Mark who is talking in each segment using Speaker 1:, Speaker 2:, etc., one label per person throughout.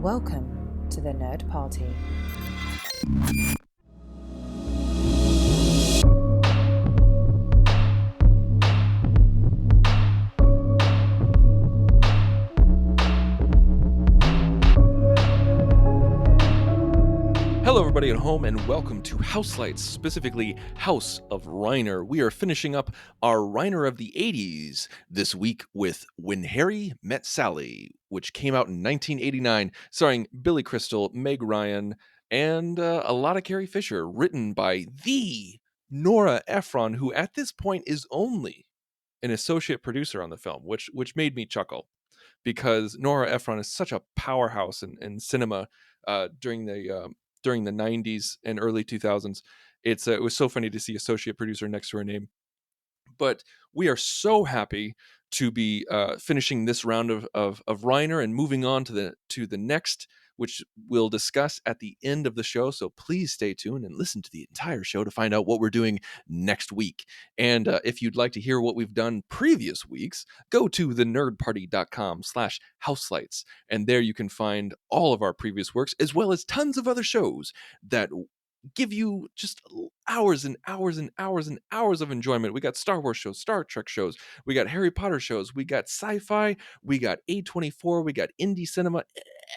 Speaker 1: Welcome to the Nerd Party.
Speaker 2: Hello, everybody at home, and welcome to Houselights, specifically House of Reiner. We are finishing up our Reiner of the 80s this week with When Harry Met Sally, which came out in 1989, starring Billy Crystal, Meg Ryan, and a lot of Carrie Fisher, written by the Nora Ephron, who at this point is only an associate producer on the film, which made me chuckle, because Nora Ephron is such a powerhouse in cinema during the 90s and early 2000s. It was so funny to see associate producer next to her name. But we are so happy to be finishing this round of Reiner and moving on to the next, which we'll discuss at the end of the show. So please stay tuned and listen to the entire show to find out what we're doing next week. And if you'd like to hear what we've done previous weeks, go to thenerdparty.com/houselights. And there you can find all of our previous works, as well as tons of other shows that give you just hours and hours and hours and hours of enjoyment. We got Star Wars shows, Star Trek shows, we got Harry Potter shows, we got sci-fi, we got A24, we got indie cinema.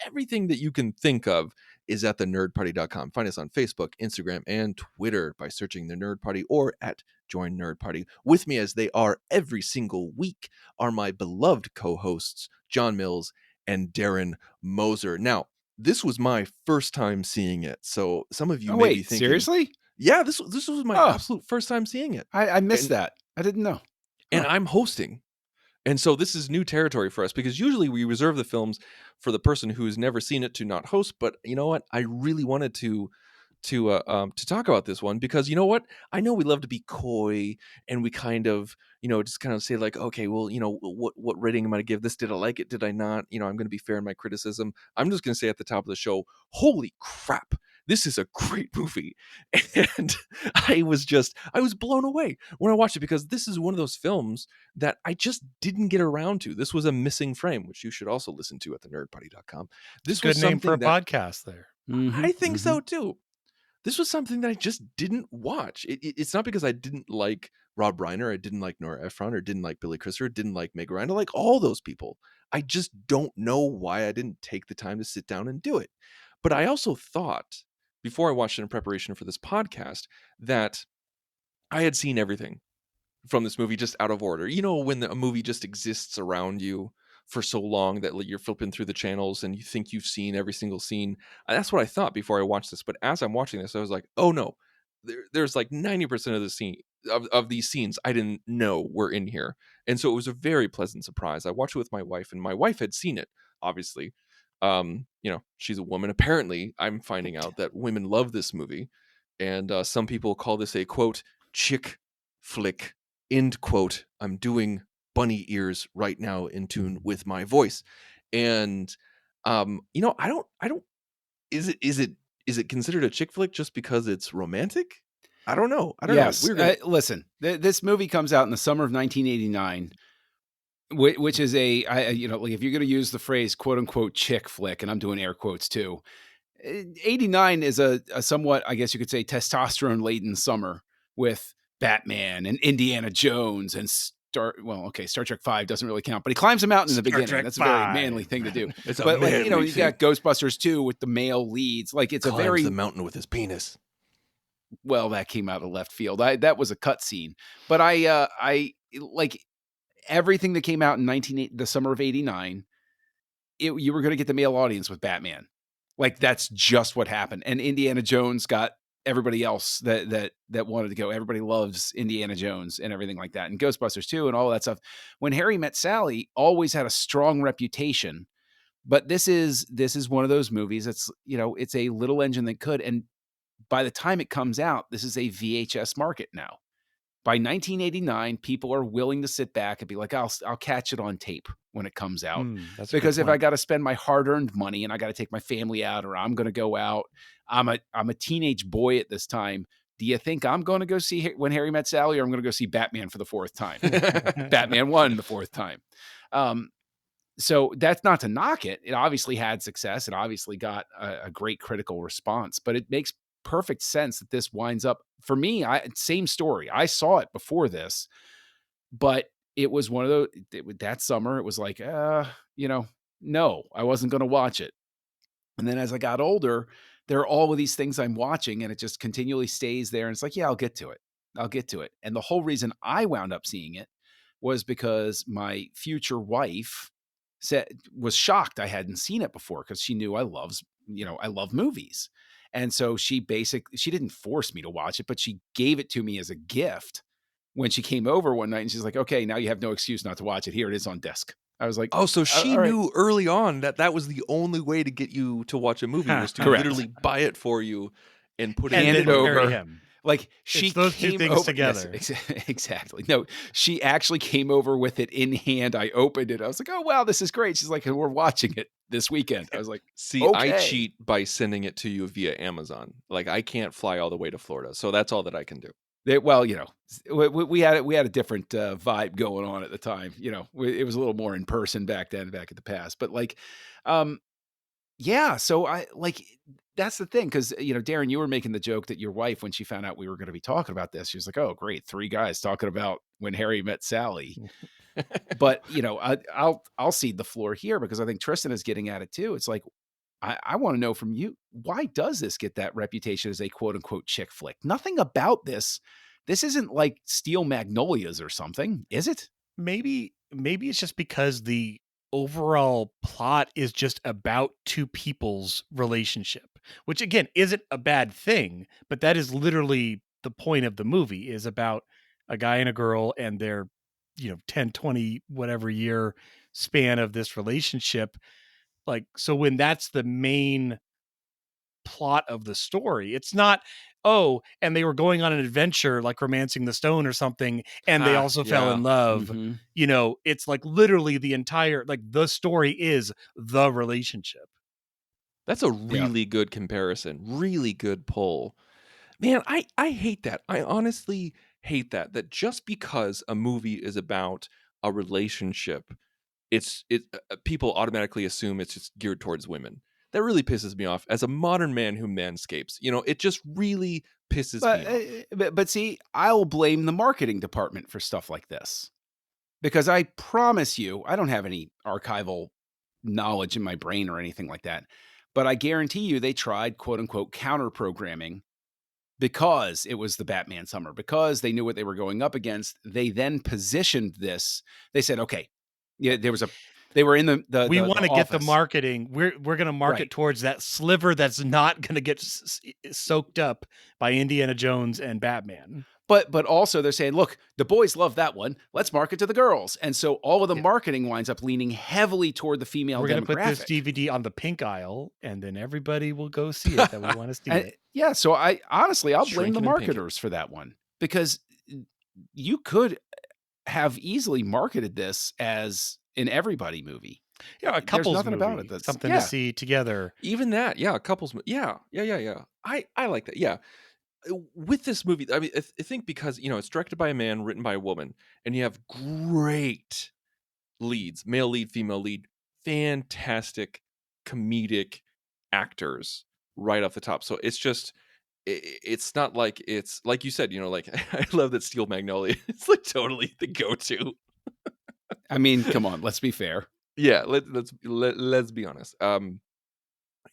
Speaker 2: Everything that you can think of is at thenerdparty.com. Find us on Facebook, Instagram, and Twitter by searching The Nerd Party or at Join Nerd Party. With me, as they are every single week, are my beloved co-hosts, John Mills and Darren Moser. Now, this was my first time seeing it, so some of you may be thinking,
Speaker 3: seriously?
Speaker 2: Yeah, this was my absolute first time seeing it.
Speaker 3: I missed that. I didn't know.
Speaker 2: And I'm hosting. And so this is new territory for us, because usually we reserve the films for the person who's never seen it to not host. But you know what? I really wanted to talk about this one, because you know what? I know we love to be coy, and we kind of, just kind of say like, okay, well, what rating am I to give this? Did I like it? Did I not? I'm going to be fair in my criticism. I'm just going to say at the top of the show, holy crap, this is a great movie. And I was blown away when I watched it, because this is one of those films that I just didn't get around to. This was a missing frame, which you should also listen to at thenerdparty.com. This was
Speaker 4: good name for a podcast there.
Speaker 2: I think so too. This was something that I just didn't watch. It's not because I didn't like Rob Reiner, I didn't like Nora Ephron, or didn't like Billy Crystal, didn't like Meg Ryan, I like all those people. I just don't know why I didn't take the time to sit down and do it. But I also thought, before I watched it in preparation for this podcast, that I had seen everything from this movie just out of order. When a movie just exists around you for so long that you're flipping through the channels and you think you've seen every single scene. That's what I thought before I watched this. But as I'm watching this, I was like, oh no, there's like 90% of the scene of these scenes I didn't know were in here. And so it was a very pleasant surprise. I watched it with my wife, and my wife had seen it, obviously. She's a woman. Apparently, I'm finding out that women love this movie. And some people call this a, quote, chick flick, end quote. I'm doing bunny ears right now in tune with my voice. And I don't is it considered a chick flick just because it's romantic? I don't know.
Speaker 3: Yes. Listen, this movie comes out in the summer of 1989, which is if you're going to use the phrase quote unquote chick flick, and I'm doing air quotes too, 89 is a somewhat, I guess you could say, testosterone laden summer with Batman and Indiana Jones and Star Trek 5 doesn't really count, but he climbs a mountain in the beginning. That's a very manly thing to do.
Speaker 2: It's
Speaker 3: but you got Ghostbusters 2 with the male leads. Like, it's
Speaker 2: climbs
Speaker 3: a very
Speaker 2: the mountain with his penis.
Speaker 3: Well, that came out of left field. That was a cut scene. But I like everything that came out in the summer of 89. You were going to get the male audience with Batman. Like, that's just what happened. And Indiana Jones got everybody else that wanted to go. Everybody loves Indiana Jones and everything like that, and Ghostbusters 2 and all that stuff. When Harry Met Sally always had a strong reputation, but this is one of those movies that's, it's a little engine that could. And by the time it comes out, this is a VHS market now. By 1989, people are willing to sit back and be like, I'll catch it on tape when it comes out. Because if I got to spend my hard-earned money and I got to take my family out, or I'm going to go out, I'm a teenage boy at this time. Do you think I'm going to go see When Harry Met Sally, or I'm going to go see Batman for the fourth time? Batman 1 the fourth time. So that's not to knock it. It obviously had success. It obviously got a great critical response, but it makes perfect sense that this winds up for me. Same story. I saw it before this, but it was one of those that summer. It was like, you know, no, I wasn't going to watch it. And then as I got older, there are all of these things I'm watching, and it just continually stays there. And it's like, yeah, I'll get to it. I'll get to it. And the whole reason I wound up seeing it was because my future wife was shocked I hadn't seen it before because she knew I love movies. And so she didn't force me to watch it, but she gave it to me as a gift when she came over one night, and she's like, "Okay, now you have no excuse not to watch it. Here it is on disc." I was like,
Speaker 2: Oh, so she
Speaker 3: all right.
Speaker 2: knew early on that that was the only way to get you to watch a movie was to
Speaker 3: Correct.
Speaker 2: literally buy it for you and put it
Speaker 4: And
Speaker 2: in
Speaker 3: hand
Speaker 4: then
Speaker 3: it
Speaker 2: front of you.
Speaker 4: marry
Speaker 3: over.
Speaker 4: him.
Speaker 3: Like she
Speaker 4: It's those two
Speaker 3: came
Speaker 4: things
Speaker 3: over yes,
Speaker 4: together.
Speaker 3: exactly. No, she actually came over with it in hand. I opened it. I was like, "Oh wow, this is great." She's like, "We're watching it this weekend." I was like,
Speaker 2: See, I
Speaker 3: "Okay."
Speaker 2: cheat by sending it to you via Amazon. Like I can't fly all the way to Florida, so that's all that I can do.
Speaker 3: Well, we had a different vibe going on at the time. It was a little more in person back then, back in the past. But like, um, yeah. So I like that's the thing because Darren, you were making the joke that your wife, when she found out we were going to be talking about this, she was like, "Oh, great, three guys talking about When Harry Met Sally." But I'll cede the floor here because I think Tristan is getting at it too. It's like I want to know from you, why does this get that reputation as a quote unquote chick flick? Nothing about this. This isn't like Steel Magnolias or something, is it?
Speaker 4: Maybe it's just because the overall plot is just about two people's relationship, which again isn't a bad thing, but that is literally the point of the movie, is about a guy and a girl and their 10, 20, whatever year span of this relationship. Like, so when that's the main plot of the story, it's not, oh, and they were going on an adventure like Romancing the Stone or something, and they also fell in love.
Speaker 3: Mhm.
Speaker 4: It's like literally the entire, like, the story is the relationship.
Speaker 2: That's a
Speaker 3: Yeah.
Speaker 2: really good comparison. Really good pull. Man, I hate that. I honestly hate that just because a movie is about a relationship, people automatically assume it's just geared towards women. That really pisses me off as a modern man who manscapes. It just really pisses
Speaker 3: But,
Speaker 2: me off.
Speaker 3: but see, I'll blame the marketing department for stuff like this because I promise you, I don't have any archival knowledge in my brain or anything like that. But I guarantee you they tried quote unquote counter programming because it was the Batman summer, because they knew what they were going up against. They then positioned this. They said, okay, yeah, they were in
Speaker 4: We want to get the
Speaker 3: office.
Speaker 4: marketing. We're going to market
Speaker 3: Right.
Speaker 4: towards that sliver that's not going to get soaked up by Indiana Jones and Batman.
Speaker 3: But also they're saying, look, the boys love that one. Let's market to the girls. And so all of the marketing winds up leaning heavily toward the female
Speaker 4: We're going to put this
Speaker 3: demographic.
Speaker 4: DVD on the pink aisle, and then everybody will go see it that we want to see
Speaker 3: And,
Speaker 4: it.
Speaker 3: yeah, so I'll blame the
Speaker 2: Shrinking and pinking.
Speaker 3: marketers for that one because you could have easily marketed this as an everybody movie.
Speaker 4: Yeah, a couples
Speaker 3: nothing
Speaker 4: movie,
Speaker 3: about it that's-
Speaker 4: something
Speaker 3: yeah.
Speaker 4: to see together.
Speaker 2: Even that, yeah, couples. Yeah. I like that. Yeah. With this movie, I mean, I think because it's directed by a man, written by a woman, and you have great leads, male lead, female lead, fantastic comedic actors right off the top. So it's just, it's not like, it's like you said, like I love that Steel Magnolia. It's like totally the go-to.
Speaker 3: I mean, come on, let's be fair.
Speaker 2: Yeah, let's be honest.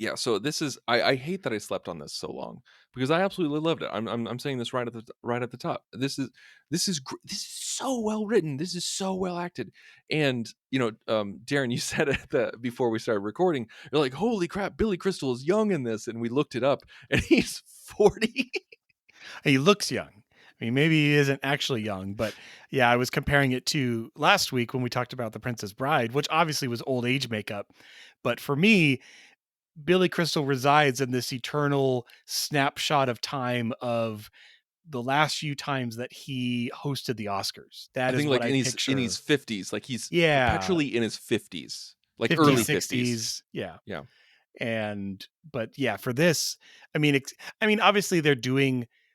Speaker 2: Yeah, so this is, I hate that I slept on this so long because I absolutely loved it. I'm saying this right at the top. This is this is so well written. This is so well acted. And Darren, you said it before we started recording. You're like, holy crap, Billy Crystal is young in this, and we looked it up, and he's 40.
Speaker 4: He looks young. I mean, maybe he isn't actually young, but yeah, I was comparing it to last week when we talked about The Princess Bride, which obviously was old age makeup. But for me, Billy Crystal resides in this eternal snapshot of time of the last few times that he hosted the Oscars. That
Speaker 2: I
Speaker 4: is
Speaker 2: think
Speaker 4: what
Speaker 2: like
Speaker 4: I
Speaker 2: in
Speaker 4: picture.
Speaker 2: his 50s, like he's
Speaker 4: Yeah,
Speaker 2: perpetually in his 50s, like
Speaker 4: 50s,
Speaker 2: early
Speaker 4: 60s.
Speaker 2: 50s.
Speaker 4: Yeah.
Speaker 2: Yeah.
Speaker 4: But yeah, for this, I mean, obviously they're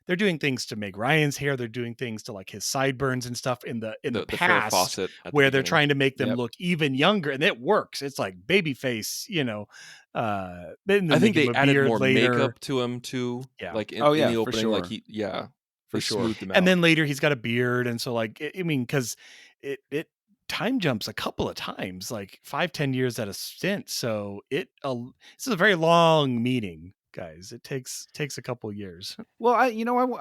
Speaker 4: they're doing things to Meg Ryan's hair. They're doing things to like his sideburns and stuff in the
Speaker 2: The Farrah
Speaker 4: past,
Speaker 2: Fawcett at the
Speaker 4: where they're
Speaker 2: beginning.
Speaker 4: trying to make them
Speaker 3: Yep.
Speaker 4: look even younger, and it works. It's like babyface, then
Speaker 2: I think
Speaker 4: give
Speaker 2: they
Speaker 4: him a
Speaker 2: added
Speaker 4: beard
Speaker 2: more
Speaker 4: later.
Speaker 2: makeup to him too.
Speaker 4: Yeah.
Speaker 2: Like in,
Speaker 3: Oh,
Speaker 2: in
Speaker 3: yeah,
Speaker 2: the
Speaker 3: for
Speaker 2: opening, like
Speaker 3: sure.
Speaker 2: they
Speaker 3: For sure.
Speaker 2: smoothed him out.
Speaker 4: And then later he's got a beard, and so like I mean, because it time jumps a couple of times, like 5-10 years at a stint. So this is a very long meeting, guys. It takes a couple years.
Speaker 3: Well, I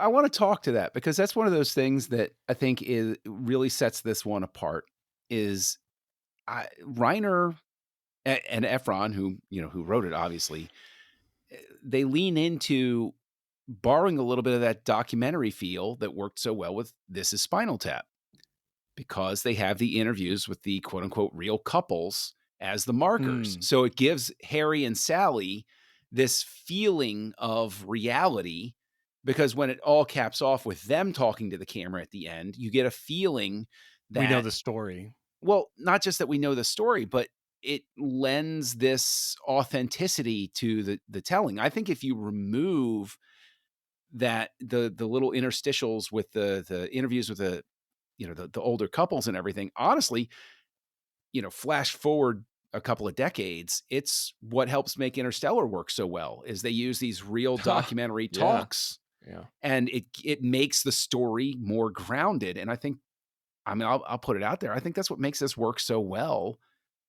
Speaker 3: want to talk to that, because that's one of those things that I think really sets this one apart. Is Reiner and Ephron, who wrote it, obviously, they lean into borrowing a little bit of that documentary feel that worked so well with This Is Spinal Tap, because they have the interviews with the quote unquote real couples as the markers. So it gives Harry and Sally this feeling of reality, because when it all caps off with them talking to the camera at the end, you get a feeling that
Speaker 4: We know the story.
Speaker 3: Well, not just that we know the story, but it lends this authenticity to the telling. I think if you remove that the little interstitials with the interviews with the older couples and everything, honestly, flash forward a couple of decades, it's what helps make Interstellar work so well, is they use these real documentary
Speaker 2: Yeah.
Speaker 3: talks,
Speaker 2: Yeah.
Speaker 3: and it makes the story more grounded. And I think, I'll put it out there, I think that's what makes this work so well,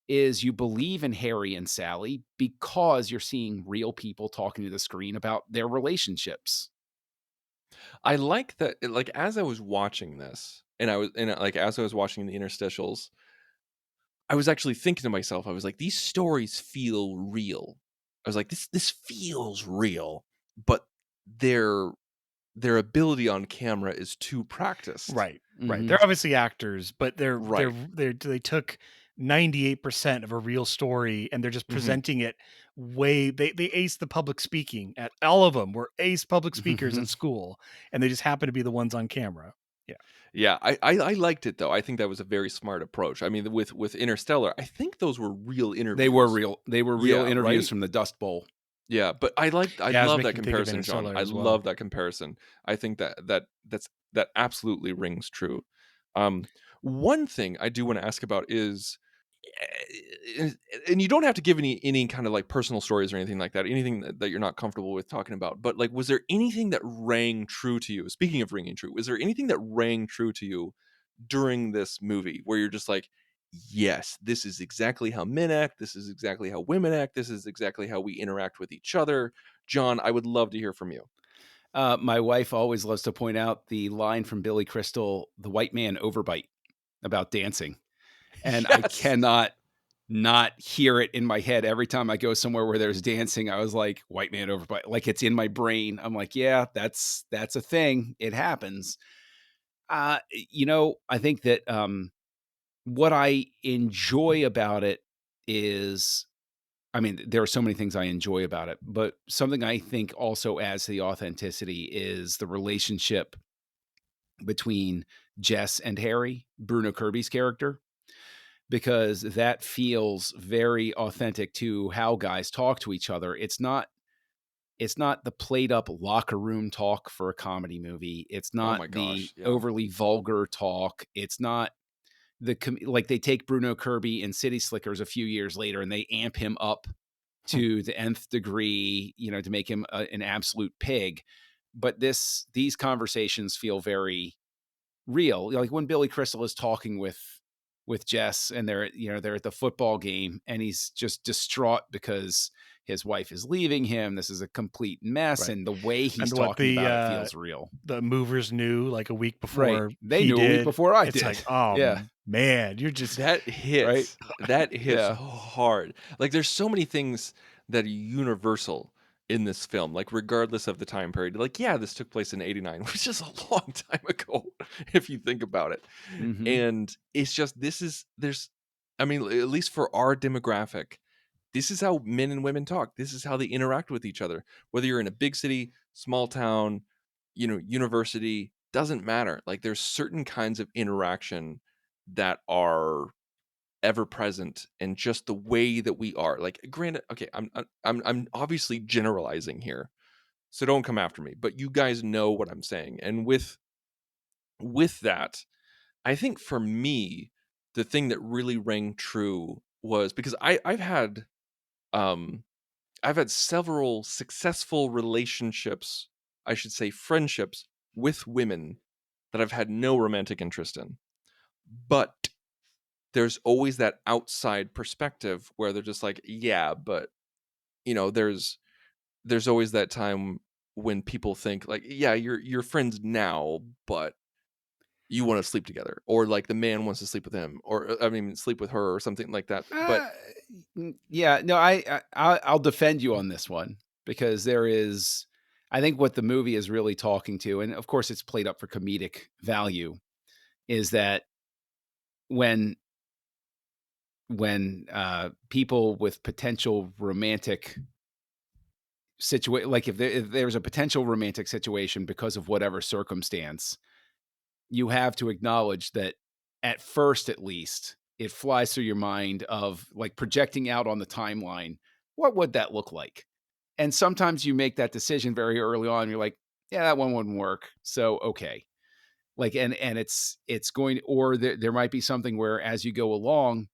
Speaker 3: is you believe in Harry and Sally because you're seeing real people talking to the screen about their relationships.
Speaker 2: I like that. Like as I was watching this, and as I was watching the interstitials, I was actually thinking to myself, I was like, these stories feel real. I was like, this feels real, but their ability on camera is too practiced.
Speaker 4: Right.
Speaker 3: Mhm.
Speaker 4: They're obviously actors, but
Speaker 2: Right.
Speaker 4: they took 98% of a real story, and they're just presenting it they ace the public speaking. At all of them were ace public speakers at school, and they just happen to be the ones on camera. Yeah.
Speaker 2: Yeah, I liked it though. I think that was a very smart approach. I mean, with Interstellar, I think those were real interviews.
Speaker 3: They were real
Speaker 2: Yeah,
Speaker 3: interviews
Speaker 2: right?
Speaker 3: from the Dust Bowl.
Speaker 2: Yeah, but I
Speaker 4: Yeah, I was
Speaker 2: love that
Speaker 4: making me think of
Speaker 2: comparison, John.
Speaker 4: Interstellar
Speaker 2: I
Speaker 4: as well.
Speaker 2: love that comparison. I think that absolutely rings true. One thing I do want to ask about is, and you don't have to give any kind of like personal stories or anything like that, anything that you're not comfortable with talking about. But like, was there anything that rang true to you? Speaking of ringing true, was there anything that rang true to you during this movie where you're just like, yes, this is exactly how men act, this is exactly how women act, this is exactly how we interact with each other? John, I would love to hear from you.
Speaker 3: My wife always loves to point out the line from Billy Crystal, "The white man overbite," about dancing. And I
Speaker 2: Yes.
Speaker 3: cannot not hear it in my head every time I go somewhere where there's dancing. I was like, "White man overbite," like it's in my brain. I'm like, yeah, that's a thing. It happens. I think that what I enjoy about it is, there are so many things I enjoy about it, but something I think also adds to the authenticity is the relationship between Jess and Harry, Bruno Kirby's character, because that feels very authentic to how guys talk to each other. It's not the played up locker room talk for a comedy movie. It's
Speaker 2: Oh
Speaker 3: not
Speaker 2: my
Speaker 3: the
Speaker 2: gosh, yeah.
Speaker 3: overly vulgar talk. It's not like they take Bruno Kirby in City Slickers a few years later and they amp him up to the nth degree, to make him an absolute pig. But these conversations feel very real. Like when Billy Crystal is talking with Jess, and they're at the football game, and he's just distraught because his wife is leaving him. This is a complete mess.
Speaker 4: Right.
Speaker 3: And the way he's
Speaker 4: And what
Speaker 3: talking about it feels real.
Speaker 4: the movers knew like a week
Speaker 3: Right.
Speaker 4: before
Speaker 3: They
Speaker 4: he
Speaker 3: knew a week
Speaker 4: did.
Speaker 3: before I
Speaker 4: It's
Speaker 3: did.
Speaker 4: like, oh
Speaker 3: Yeah.
Speaker 4: man, you're just
Speaker 2: That
Speaker 3: Right.
Speaker 2: hits. That hits
Speaker 3: Yeah.
Speaker 2: hard. Like there's so many things that are universal in this film, like regardless of the time period. Like, yeah, this took place in 89, which is a long time ago, if you think about it.
Speaker 3: Mhm.
Speaker 2: And it's just I mean, at least for our demographic, this is how men and women talk. This is how they interact with each other. Whether you're in a big city, small town, university, doesn't matter. Like there's certain kinds of interaction that are ever present in just the way that we are. Like granted, okay, I'm obviously generalizing here, So don't come after me. But you guys know what I'm saying. And with that, I think for me, the thing that really rang true was because um I've had several successful relationships, I should say friendships with women that I've had no romantic interest in. But there's always that outside perspective where they're just like, yeah, but there's always that time when people think like, yeah, you're friends now, but you want to sleep together, or like the man wants to sleep with him, or I mean sleep with her or something like that. But
Speaker 3: Yeah, no, I'll defend you on this one because I think what the movie is really talking to, and of course it's played up for comedic value, is that when people with potential romantic situation, like if there's a potential romantic situation because of whatever circumstance, you have to acknowledge that at first, at least, it flies through your mind of like projecting out on the timeline. What would that look like? And sometimes you make that decision very early on. You're like, yeah, that one wouldn't work. So, okay. Like, and it's going, or there might be something where as you go along,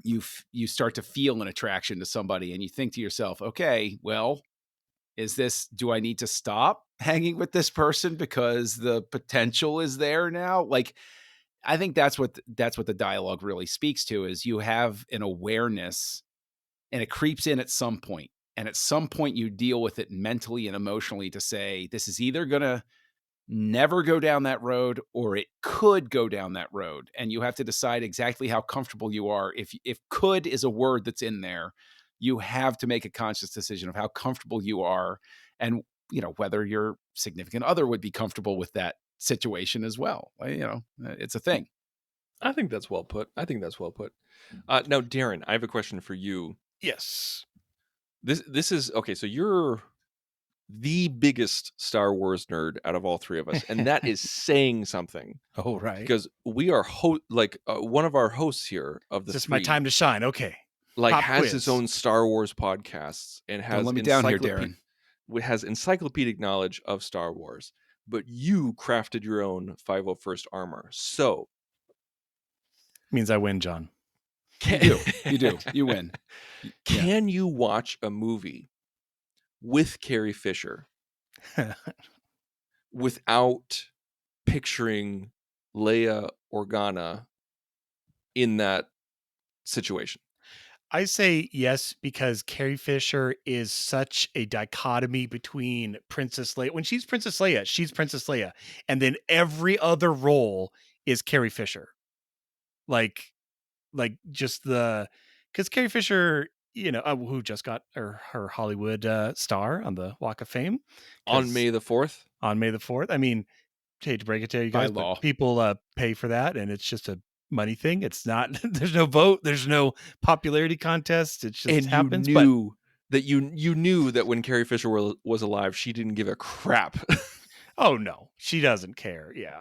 Speaker 3: you start to feel an attraction to somebody and you think to yourself, okay, well, do I need to stop hanging with this person because the potential is there now? Like, I think that's what the dialogue really speaks to, is you have an awareness and it creeps in at some point. And at some point you deal with it mentally and emotionally to say, this is either going to never go down that road or it could go down that road. And you have to decide exactly how comfortable you are. If could is a word that's in there, you have to make a conscious decision of how comfortable you are and, whether your significant other would be comfortable with that situation as well. It's a thing.
Speaker 2: I think that's well put. Now, Darren, I have a question for you.
Speaker 4: Yes.
Speaker 2: This is okay. So you're the biggest Star Wars nerd out of all three of us, and that is saying something.
Speaker 4: Oh, right.
Speaker 2: Because we are one of our hosts here of the
Speaker 4: Is this
Speaker 2: three,
Speaker 4: my time to shine? Okay.
Speaker 2: like
Speaker 4: Pop
Speaker 2: has
Speaker 4: quiz.
Speaker 2: his own Star Wars podcasts and
Speaker 3: Don't
Speaker 2: has
Speaker 3: let me down here, Darren.
Speaker 2: has encyclopedic knowledge of Star Wars. But you crafted your own 501st armor, so
Speaker 4: Means I win, John.
Speaker 3: You do. You win.
Speaker 2: Can you watch a movie with Carrie Fisher without picturing Leia Organa in that situation?
Speaker 4: I say yes, because Carrie Fisher is such a dichotomy between Princess Leia. When she's Princess Leia. And then every other role is Carrie Fisher. Like just because Carrie Fisher, who just got her Hollywood star on the Walk of Fame.
Speaker 2: On May the 4th?
Speaker 4: On May the 4th. I mean, hate to break it to you guys,
Speaker 3: By law.
Speaker 4: but people pay for that, and it's just a money thing. It's not, there's no vote, there's no popularity contest. It just happens.
Speaker 2: You knew that when Carrie Fisher was alive, she didn't give a crap.
Speaker 4: Oh no, she doesn't care. Yeah.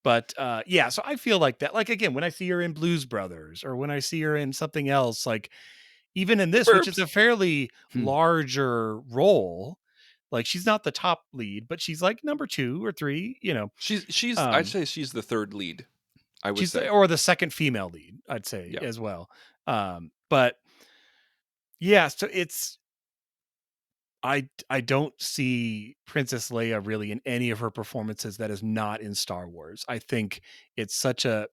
Speaker 4: But so I feel like that. Like, again, when I see her in Blues Brothers, or when I see her in something else, like even in this, which is a fairly larger role, like she's not the top lead, but she's like number 2 or 3,
Speaker 2: She's I'd say she's the third lead. I would say,
Speaker 4: or the second female lead, I'd say as well. But yeah, so it's, I don't see Princess Leia really in any of her performances that is not in Star Wars. I think it's such a,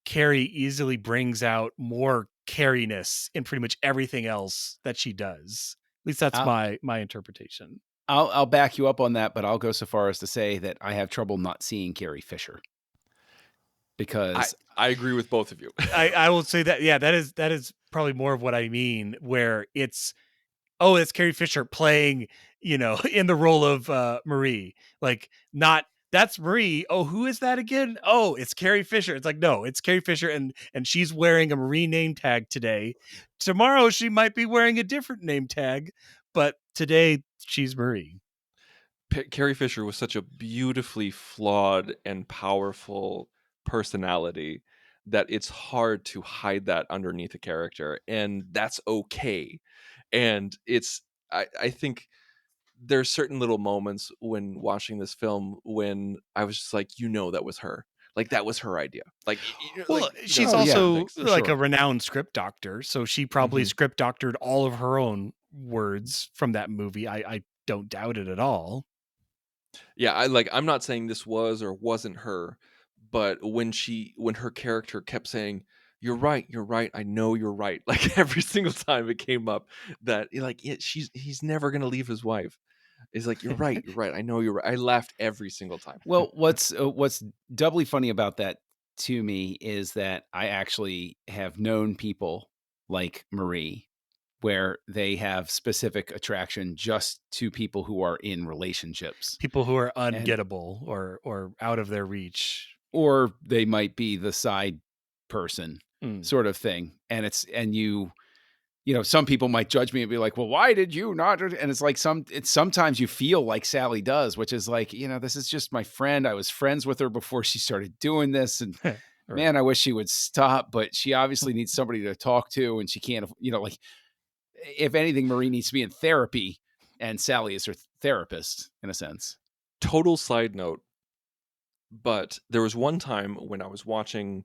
Speaker 4: Carrie easily brings out more Carrie-ness in pretty much everything else that she does. At least that's my interpretation.
Speaker 3: I'll back you up on that, but I'll go so far as to say that I have trouble not seeing Carrie Fisher. Because
Speaker 2: I agree with both of you.
Speaker 4: I will say that, that is probably more of what I mean, where it's Carrie Fisher playing, in the role of Marie. Like, not, that's Marie. Oh, who is that again? Oh, it's Carrie Fisher. It's like, no, it's Carrie Fisher, and she's wearing a Marie name tag today. Tomorrow she might be wearing a different name tag, but today she's Marie.
Speaker 2: Carrie Fisher was such a beautifully flawed and powerful personality that it's hard to hide that underneath a character, and that's okay. And it's I think there's certain little moments when watching this film when I was just like, that was her. Like, that was her idea. Like,
Speaker 4: Well, she's
Speaker 3: Oh, yeah,
Speaker 4: also
Speaker 3: for
Speaker 4: like a
Speaker 3: sure.
Speaker 4: renowned script doctor, so she probably script doctored all of her own words from that movie. I don't doubt it at all.
Speaker 2: Yeah, I'm not saying this was or wasn't her, but when her character kept saying, you're right, I know you're right. Like, every single time it came up that he's never gonna leave his wife. It's like, you're right, I know you're right. I laughed every single time.
Speaker 3: Well, what's doubly funny about that to me is that I actually have known people like Marie where they have specific attraction just to people who are in relationships.
Speaker 4: People who are
Speaker 3: And
Speaker 4: ungettable or out of their reach.
Speaker 3: or they might be the side person sort of thing. And some people might judge me and be like, well, why did you not? And it's like sometimes you feel like Sally does, which is like, this is just my friend. I was friends with her before she started doing this. And
Speaker 4: Right.
Speaker 3: man, I wish she would stop, but she obviously needs somebody to talk to and she can't, like if anything, Marie needs to be in therapy and Sally is her therapist in a sense.
Speaker 2: Total side note, but there was one time when I was watching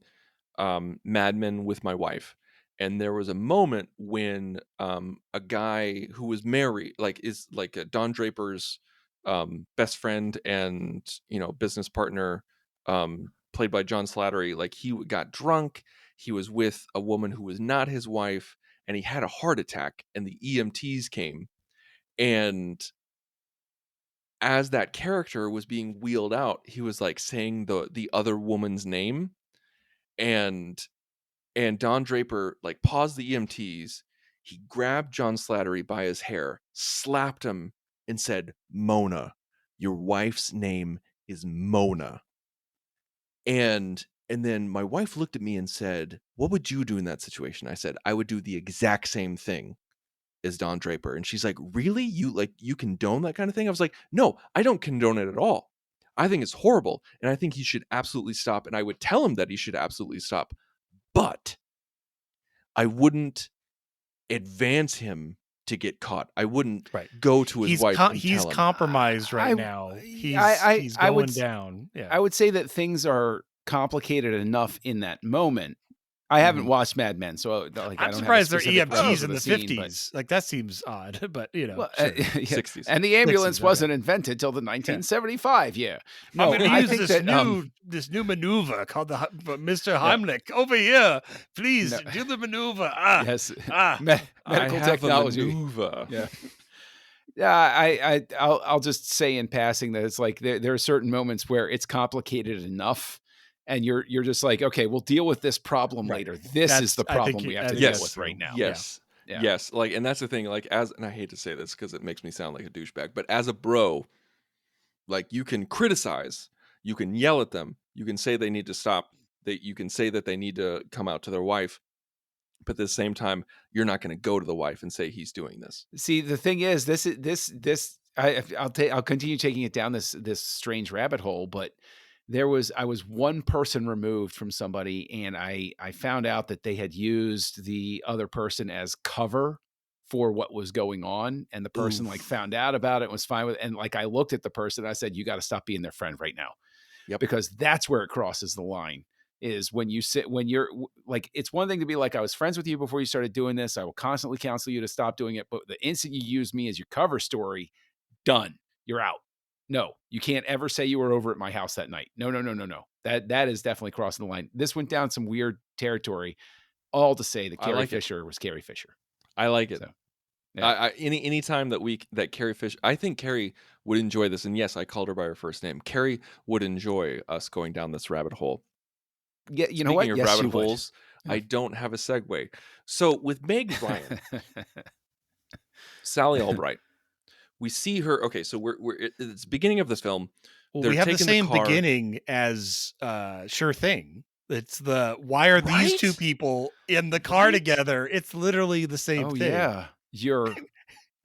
Speaker 2: Mad Men with my wife, and there was a moment when a guy who was married, is like Don Draper's best friend and business partner, played by John Slattery. Like, he got drunk, he was with a woman who was not his wife, and he had a heart attack, and the EMTs came, and as that character was being wheeled out, he was like saying the other woman's name, and Don Draper like paused the EMTs. He grabbed John Slattery by his hair, slapped him, and said, "Mona, your wife's name is Mona." And then my wife looked at me and said, "What would you do in that situation?" I said, "I would do the exact same thing as Don Draper." And she's like, "Really? You condone that kind of thing?" I was like, "No, I don't condone it at all. I think it's horrible, and I think he should absolutely stop, and I would tell him that he should absolutely stop. But I wouldn't advance him to get caught. I wouldn't go to his wife and
Speaker 4: he's
Speaker 2: tell him."
Speaker 4: compromised right now. He's going down. Yeah.
Speaker 3: I would say that things are complicated enough in that moment. I haven't watched Mad Men, so
Speaker 4: I'm surprised they're EMTs in the 50s. Like, that seems odd, but
Speaker 2: Sure.
Speaker 3: 60s. And the ambulance wasn't invented till the 1975 year.
Speaker 4: No, I'm going to use this new maneuver called the Mr. Heimlich. Over here, please do the maneuver.
Speaker 3: Medical technology.
Speaker 2: Maneuver.
Speaker 3: Yeah, I'll just say in passing that it's like there are certain moments where it's complicated enough. And you're just like, okay, we'll deal with this problem later. This is the problem we have to deal with right now.
Speaker 2: Yes. Yeah. Yes. Like, and that's the thing, like, and I hate to say this because it makes me sound like a douchebag, but as a bro, like, you can criticize, you can yell at them, you can say they need to stop, that you can say that they need to come out to their wife, but at the same time, you're not going to go to the wife and say he's doing this.
Speaker 3: See, the thing is, I'll continue taking it down this strange rabbit hole, but I was one person removed from somebody, and I found out that they had used the other person as cover for what was going on. And the person found out about it and was fine with it. And I looked at the person and I said, you got to stop being their friend right now.
Speaker 2: Yep.
Speaker 3: Because that's where it crosses the line, is when you're like, it's one thing to be like, I was friends with you before you started doing this. I will constantly counsel you to stop doing it. But the instant you use me as your cover story, done, you're out. No, you can't ever say you were over at my house that night. No. That is definitely crossing the line. This went down some weird territory, all to say that Carrie Fisher was Carrie Fisher.
Speaker 2: I like it.
Speaker 3: So, yeah.
Speaker 2: Any time that Carrie Fisher, I think Carrie would enjoy this. And yes, I called her by her first name. Carrie would enjoy us going down this rabbit hole.
Speaker 3: Yeah, you know what?
Speaker 2: Speaking of rabbit holes, I don't have a segue. So with Meg Ryan, Sally Albright, we see her. Okay, so we're it's the beginning of this film.
Speaker 4: Well, we have the same beginning as Sure Thing. It's why are these two people in the car together? It's literally the same thing.
Speaker 3: Yeah,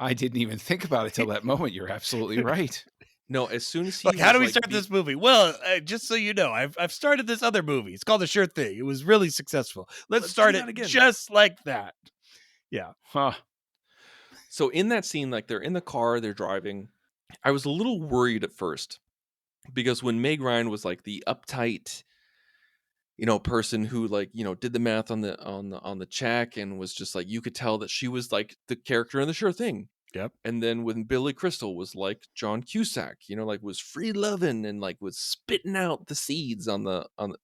Speaker 3: I didn't even think about it till that moment. You're absolutely right.
Speaker 2: No, as soon as
Speaker 4: how do we start this movie? Well, just so you know, I've started this other movie. It's called The Sure Thing. It was really successful. Let's start it again, just like that. Yeah.
Speaker 3: Huh.
Speaker 2: So in that scene, like, they're in the car, they're driving, I was a little worried at first because when Meg Ryan was like the uptight, person who like, did the math on the check and was just like, you could tell that she was like the character in The Sure Thing.
Speaker 4: Yep.
Speaker 2: And then when Billy Crystal was like John Cusack, like was free loving and like was spitting out the seeds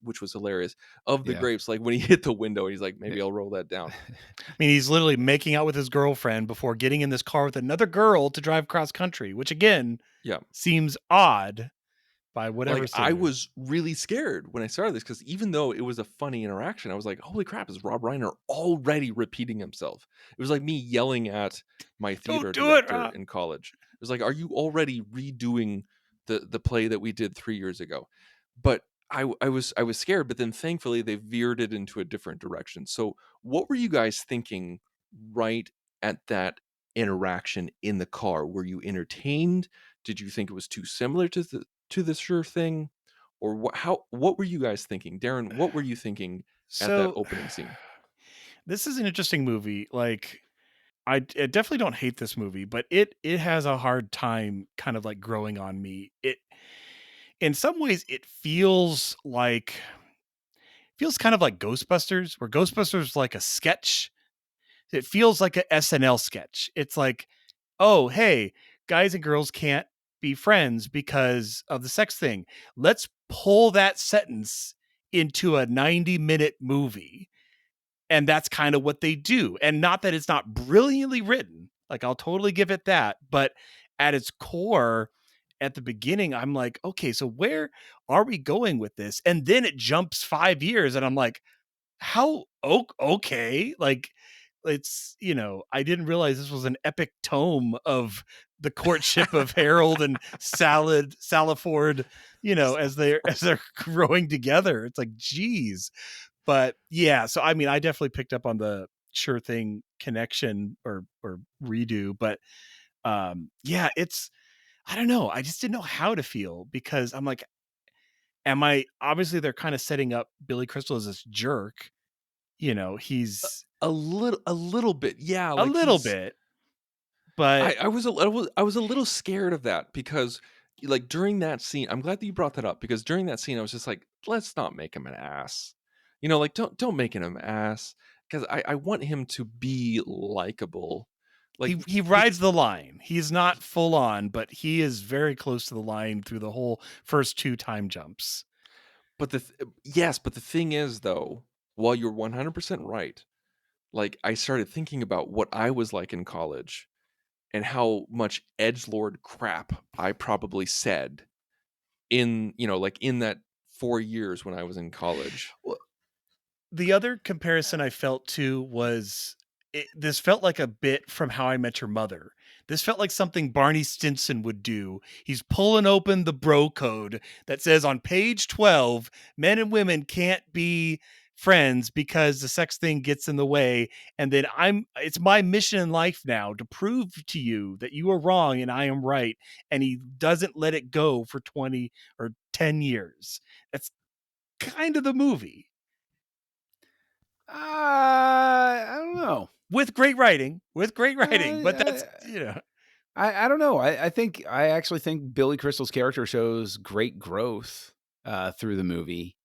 Speaker 2: which was hilarious, of the
Speaker 3: Yeah.
Speaker 2: grapes. Like when he hit the window, he's like, maybe I'll roll that down.
Speaker 4: I mean, he's literally making out with his girlfriend before getting in this car with another girl to drive cross country, which again
Speaker 2: Yeah.
Speaker 4: seems odd by whatever
Speaker 2: Like I
Speaker 4: standard.
Speaker 2: was really scared when I started this because even though it was a funny interaction, I was like, holy crap, is Rob Reiner already repeating himself? It was like me yelling at my theater
Speaker 4: Don't do it,
Speaker 2: director
Speaker 4: Rob.
Speaker 2: in college. It was like, are you already redoing the play that we did 3 years ago? But I was scared, but then thankfully they veered it into a different direction. So what were you guys thinking right at that interaction in the car? Were you entertained? Did you think it was too similar to the Sure Thing? Or what were you guys thinking? Darren, what were you thinking at that
Speaker 4: So
Speaker 2: opening scene?
Speaker 4: this is an interesting movie. Like I definitely don't hate this movie, but it has a hard time kind of like growing on me. It in some ways it feels kind of like Ghostbusters, where Ghostbusters is like a sketch. It feels like a SNL sketch. It's like, oh, hey, guys and girls can't be friends because of the sex thing. Let's pull that sentence into a 90-minute movie. And that's kind of what they do. And not that it's not brilliantly written. Like, I'll totally give it that. But at its core, at the beginning, I'm like, okay, so where are we going with this? And then it jumps 5 years. And I'm like, how okay, like it's I didn't realize this was an epic tome of the courtship of Harold and Salaford, as they're growing together. It's like, geez. But yeah, so I mean, I definitely picked up on the Sure Thing connection or redo, but yeah, it's, I don't know, I just didn't know how to feel because I'm like, obviously they're kind of setting up Billy Crystal as this jerk. He's
Speaker 2: A little bit, yeah.
Speaker 4: a
Speaker 2: Like
Speaker 4: little bit, but
Speaker 2: I was a little scared of that because like during that scene, I'm glad that you brought that up because during that scene, I was just like, let's not make him an ass. Like don't make him an ass because I want him to be likable. Like
Speaker 4: he rides the line. He's not full on, but he is very close to the line through the whole first 2 time jumps.
Speaker 2: But yes, but the thing is though, while you're 100% right, like I started thinking about what I was like in college and how much edgelord crap I probably said in, like in that 4 years when I was in college.
Speaker 4: Well, the other comparison I felt to was this felt like a bit from How I Met Your Mother. This felt like something Barney Stinson would do. He's pulling open the bro code that says on page 12, men and women can't be friends because the sex thing gets in the way. And then it's my mission in life now to prove to you that you are wrong and I am right. And he doesn't let it go for 20 or 10 years. That's kind of the movie.
Speaker 3: I don't know.
Speaker 4: With great writing, but that's,
Speaker 3: I don't know. I actually think Billy Crystal's character shows great growth through the movie.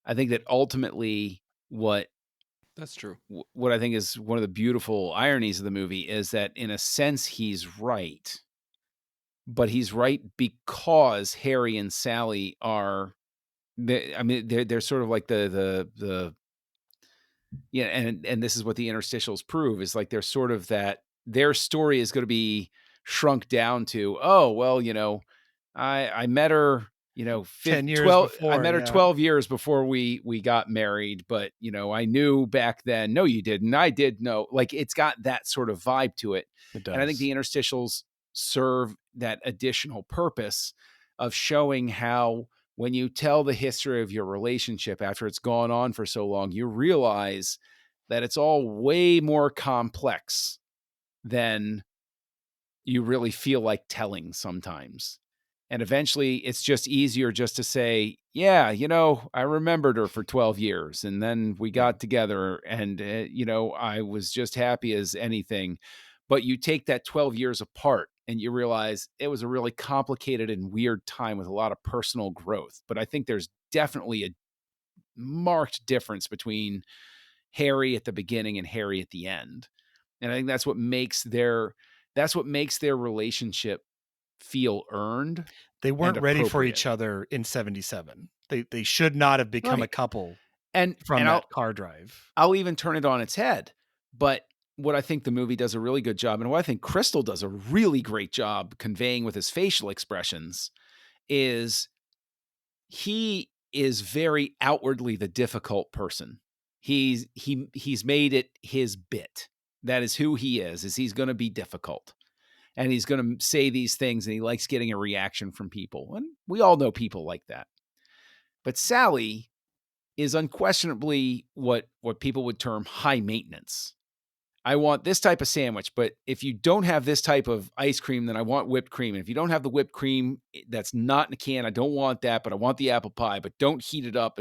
Speaker 3: I think that ultimately
Speaker 2: That's true.
Speaker 3: what I think is one of the beautiful ironies of the movie is that in a sense he's right, but he's right because Harry and Sally are, they're sort of like the yeah, and this is what the interstitials prove is like they're sort of that their story is going to be shrunk down to, oh well, I met her
Speaker 4: 10 years
Speaker 3: 12 I
Speaker 4: before,
Speaker 3: met her
Speaker 4: yeah.
Speaker 3: 12 years before we got married, but I knew back then. No, you didn't. I did know. Like it's got that sort of vibe to it.
Speaker 4: It does.
Speaker 3: And I think the interstitials serve that additional purpose of showing how when you tell the history of your relationship after it's gone on for so long, you realize that it's all way more complex than you really feel like telling sometimes. And eventually it's just easier just to say, yeah, I remembered her for 12 years and then we got together and, I was just happy as anything. But you take that 12 years apart and you realize it was a really complicated and weird time with a lot of personal growth. But I think there's definitely a marked difference between Harry at the beginning and Harry at the end. And I think that's what makes their relationship feel earned
Speaker 4: They
Speaker 3: and
Speaker 4: weren't ready for
Speaker 3: appropriate.
Speaker 4: each other in 77. They should not have become a
Speaker 3: Right.
Speaker 4: couple
Speaker 3: And
Speaker 4: from
Speaker 3: and
Speaker 4: that car drive.
Speaker 3: I'll even turn it on its head. But what I think the movie does a really good job, and what I think Crystal does a really great job conveying with his facial expressions, is he is very outwardly the difficult person. He's made it his bit. That is who he is he's going to be difficult. And he's going to say these things, and he likes getting a reaction from people. And we all know people like that. But Sally is unquestionably what people would term high maintenance. I want this type of sandwich, but if you don't have this type of ice cream, then I want whipped cream. And if you don't have the whipped cream that's not in a can, I don't want that, but I want the apple pie, but don't heat it up.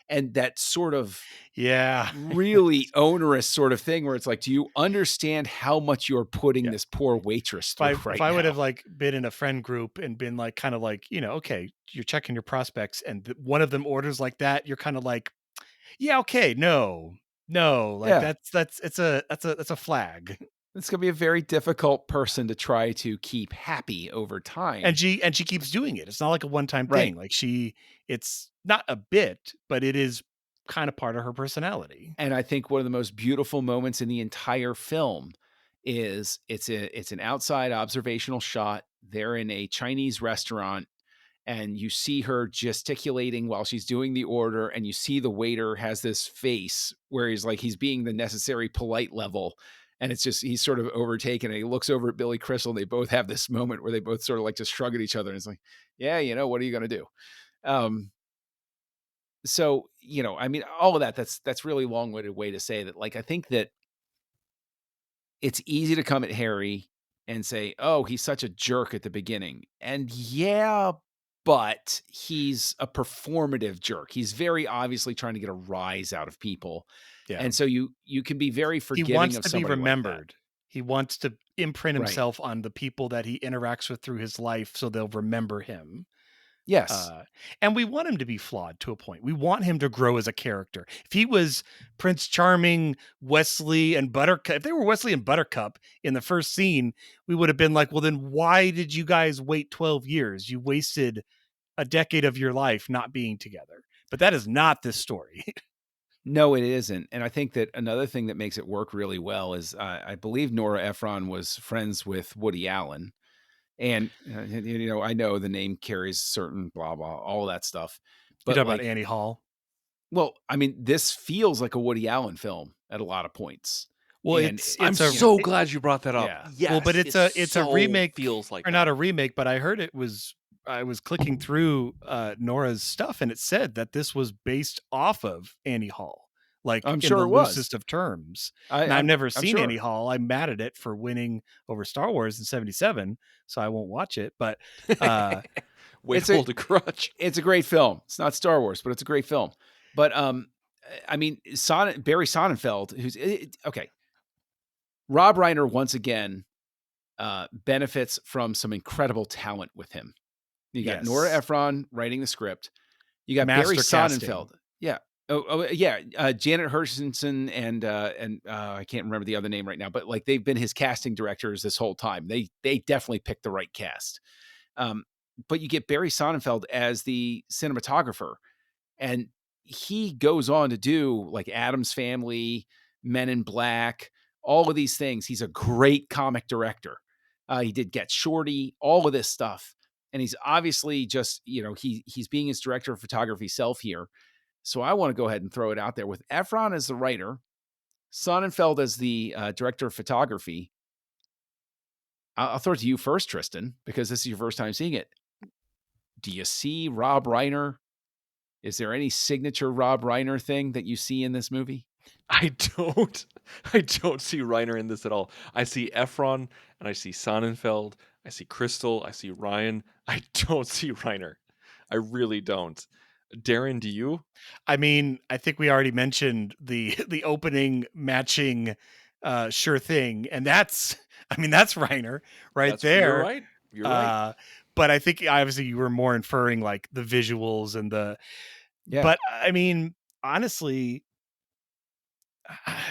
Speaker 3: And that sort of really onerous sort of thing where it's like, do you understand how much you're putting this poor waitress through right now?
Speaker 4: If I would have like been in a friend group and been like, kind of like, okay, you're checking your prospects and one of them orders like that, you're kind of like, yeah, okay, no, like that's a flag.
Speaker 3: It's going to be a very difficult person to try to keep happy over time.
Speaker 4: And she keeps doing it. It's not like a one-time thing. Like it's not a bit, but it is kind of part of her personality.
Speaker 3: And I think one of the most beautiful moments in the entire film is it's an outside observational shot. They're in a Chinese restaurant, and you see her gesticulating while she's doing the order, and you see the waiter has this face where he's being the necessary polite level, and it's just he's sort of overtaken, and he looks over at Billy Crystal, and they both have this moment where they both sort of like just shrug at each other, and it's like, yeah, what are you going to do? So, I mean, all of that's really long-winded way to say that, like, I think that it's easy to come at Harry and say, oh, he's such a jerk at the beginning. And yeah, but he's a performative jerk. He's very obviously trying to get a rise out of people.
Speaker 4: Yeah.
Speaker 3: And so you can be very forgiving
Speaker 4: he wants
Speaker 3: of
Speaker 4: to be
Speaker 3: somebody
Speaker 4: remembered.
Speaker 3: Like that.
Speaker 4: He wants to imprint himself on the people that he interacts with through his life so they'll remember him.
Speaker 3: Yes.
Speaker 4: And we want him to be flawed to a point. We want him to grow as a character. If he was Prince Charming, Wesley, and Buttercup, if they were Wesley and Buttercup in the first scene, we would have been like, well, then why did you guys wait 12 years? You wasted a decade of your life not being together. But that is not this story.
Speaker 3: No, it isn't. And I think that another thing that makes it work really well is I believe Nora Ephron was friends with Woody Allen. And, I know the name carries certain blah, blah, all that stuff.
Speaker 4: But you talk about Annie Hall?
Speaker 3: Well, I mean, this feels like a Woody Allen film at a lot of points.
Speaker 4: Well,
Speaker 2: I'm so glad you brought that up.
Speaker 3: Yeah.
Speaker 2: Yes,
Speaker 4: well, but it's a remake.
Speaker 2: Feels like
Speaker 4: or not a remake, but I heard I was clicking through Nora's stuff, and it said that this was based off of Annie Hall. Like,
Speaker 3: I'm
Speaker 4: in
Speaker 3: sure
Speaker 4: the
Speaker 3: it was.
Speaker 4: loosest of terms.
Speaker 3: I've
Speaker 4: never seen Annie Hall. I'm mad at it for winning over Star Wars in 77, so I won't watch it. But
Speaker 2: wait, hold a crutch.
Speaker 3: It's a great film. It's not Star Wars, but it's a great film. But I mean, Barry Sonnenfeld, who's okay. Rob Reiner once again benefits from some incredible talent with him. You got Nora Ephron writing the script. You got Barry Sonnenfeld. Yeah. Oh yeah. Janet Hershenson and I can't remember the other name right now, but like they've been his casting directors this whole time. They definitely picked the right cast. But you get Barry Sonnenfeld as the cinematographer, and he goes on to do like Addams Family, Men in Black, all of these things. He's a great comic director. He did Get Shorty, all of this stuff. And he's obviously just, he's being his director of photography self here. So I want to go ahead and throw it out there with Ephron as the writer, Sonnenfeld as the director of photography. I'll throw it to you first, Tristan, because this is your first time seeing it. Do you see Rob Reiner? Is there any signature Rob Reiner thing that you see in this movie?
Speaker 2: I don't see Reiner in this at all. I see Ephron and I see Sonnenfeld. I see Crystal. I see Ryan. I don't see Reiner. I really don't. Darren, do you?
Speaker 4: I mean, I think we already mentioned the opening matching Sure Thing, and that's I mean, that's Reiner right
Speaker 2: You're
Speaker 4: there.
Speaker 2: right. You're right.
Speaker 4: But I think obviously you were more inferring like the visuals and
Speaker 3: Yeah.
Speaker 4: but I mean, honestly,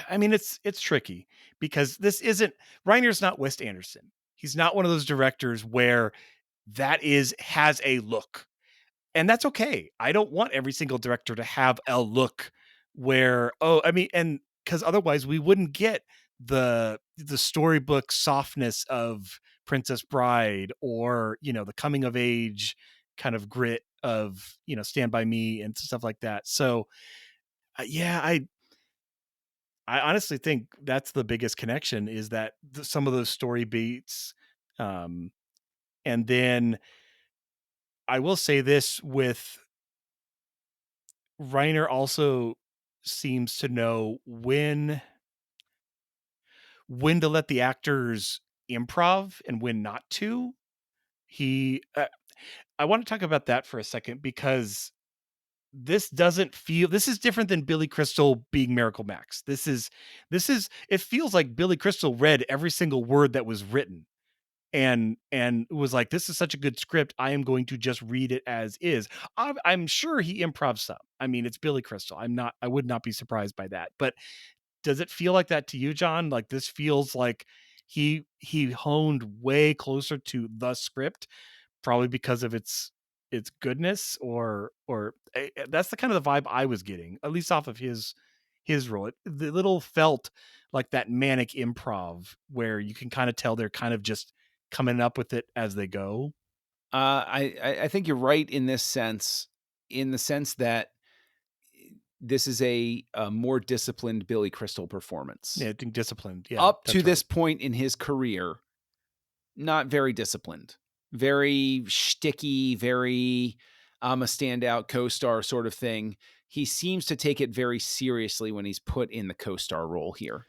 Speaker 4: I mean, it's tricky because this isn't Reiner's not Wes Anderson. He's not one of those directors where has a look. And that's okay. I don't want every single director to have a look where, I mean, and because otherwise we wouldn't get the storybook softness of Princess Bride, or, the coming of age kind of grit of, Stand By Me and stuff like that. So yeah, I honestly think that's the biggest connection, is that some of those story beats. Um, and then I will say this with Reiner also seems to know when to let the actors improv and when not to. He I want to talk about that for a second, because this is different than Billy Crystal being Miracle Max. It feels like Billy Crystal read every single word that was written and was like, this is such a good script, I am going to just read it as is. I'm sure he improv some. I mean, it's Billy Crystal. I would not be surprised by that. But does it feel like that to you, John? Like, this feels like he honed way closer to the script, probably because of its goodness, or that's the kind of the vibe I was getting, at least off of his role. The little felt like that manic improv where you can kind of tell they're kind of just coming up with it as they go.
Speaker 3: I think you're right in this sense, in the sense that this is a more disciplined Billy Crystal performance.
Speaker 4: Yeah, I think disciplined. Yeah,
Speaker 3: Up
Speaker 4: that's
Speaker 3: to this
Speaker 4: right.
Speaker 3: point in his career, not very disciplined, very shticky, very I'm a standout co-star sort of thing. He seems to take it very seriously when he's put in the co-star role here.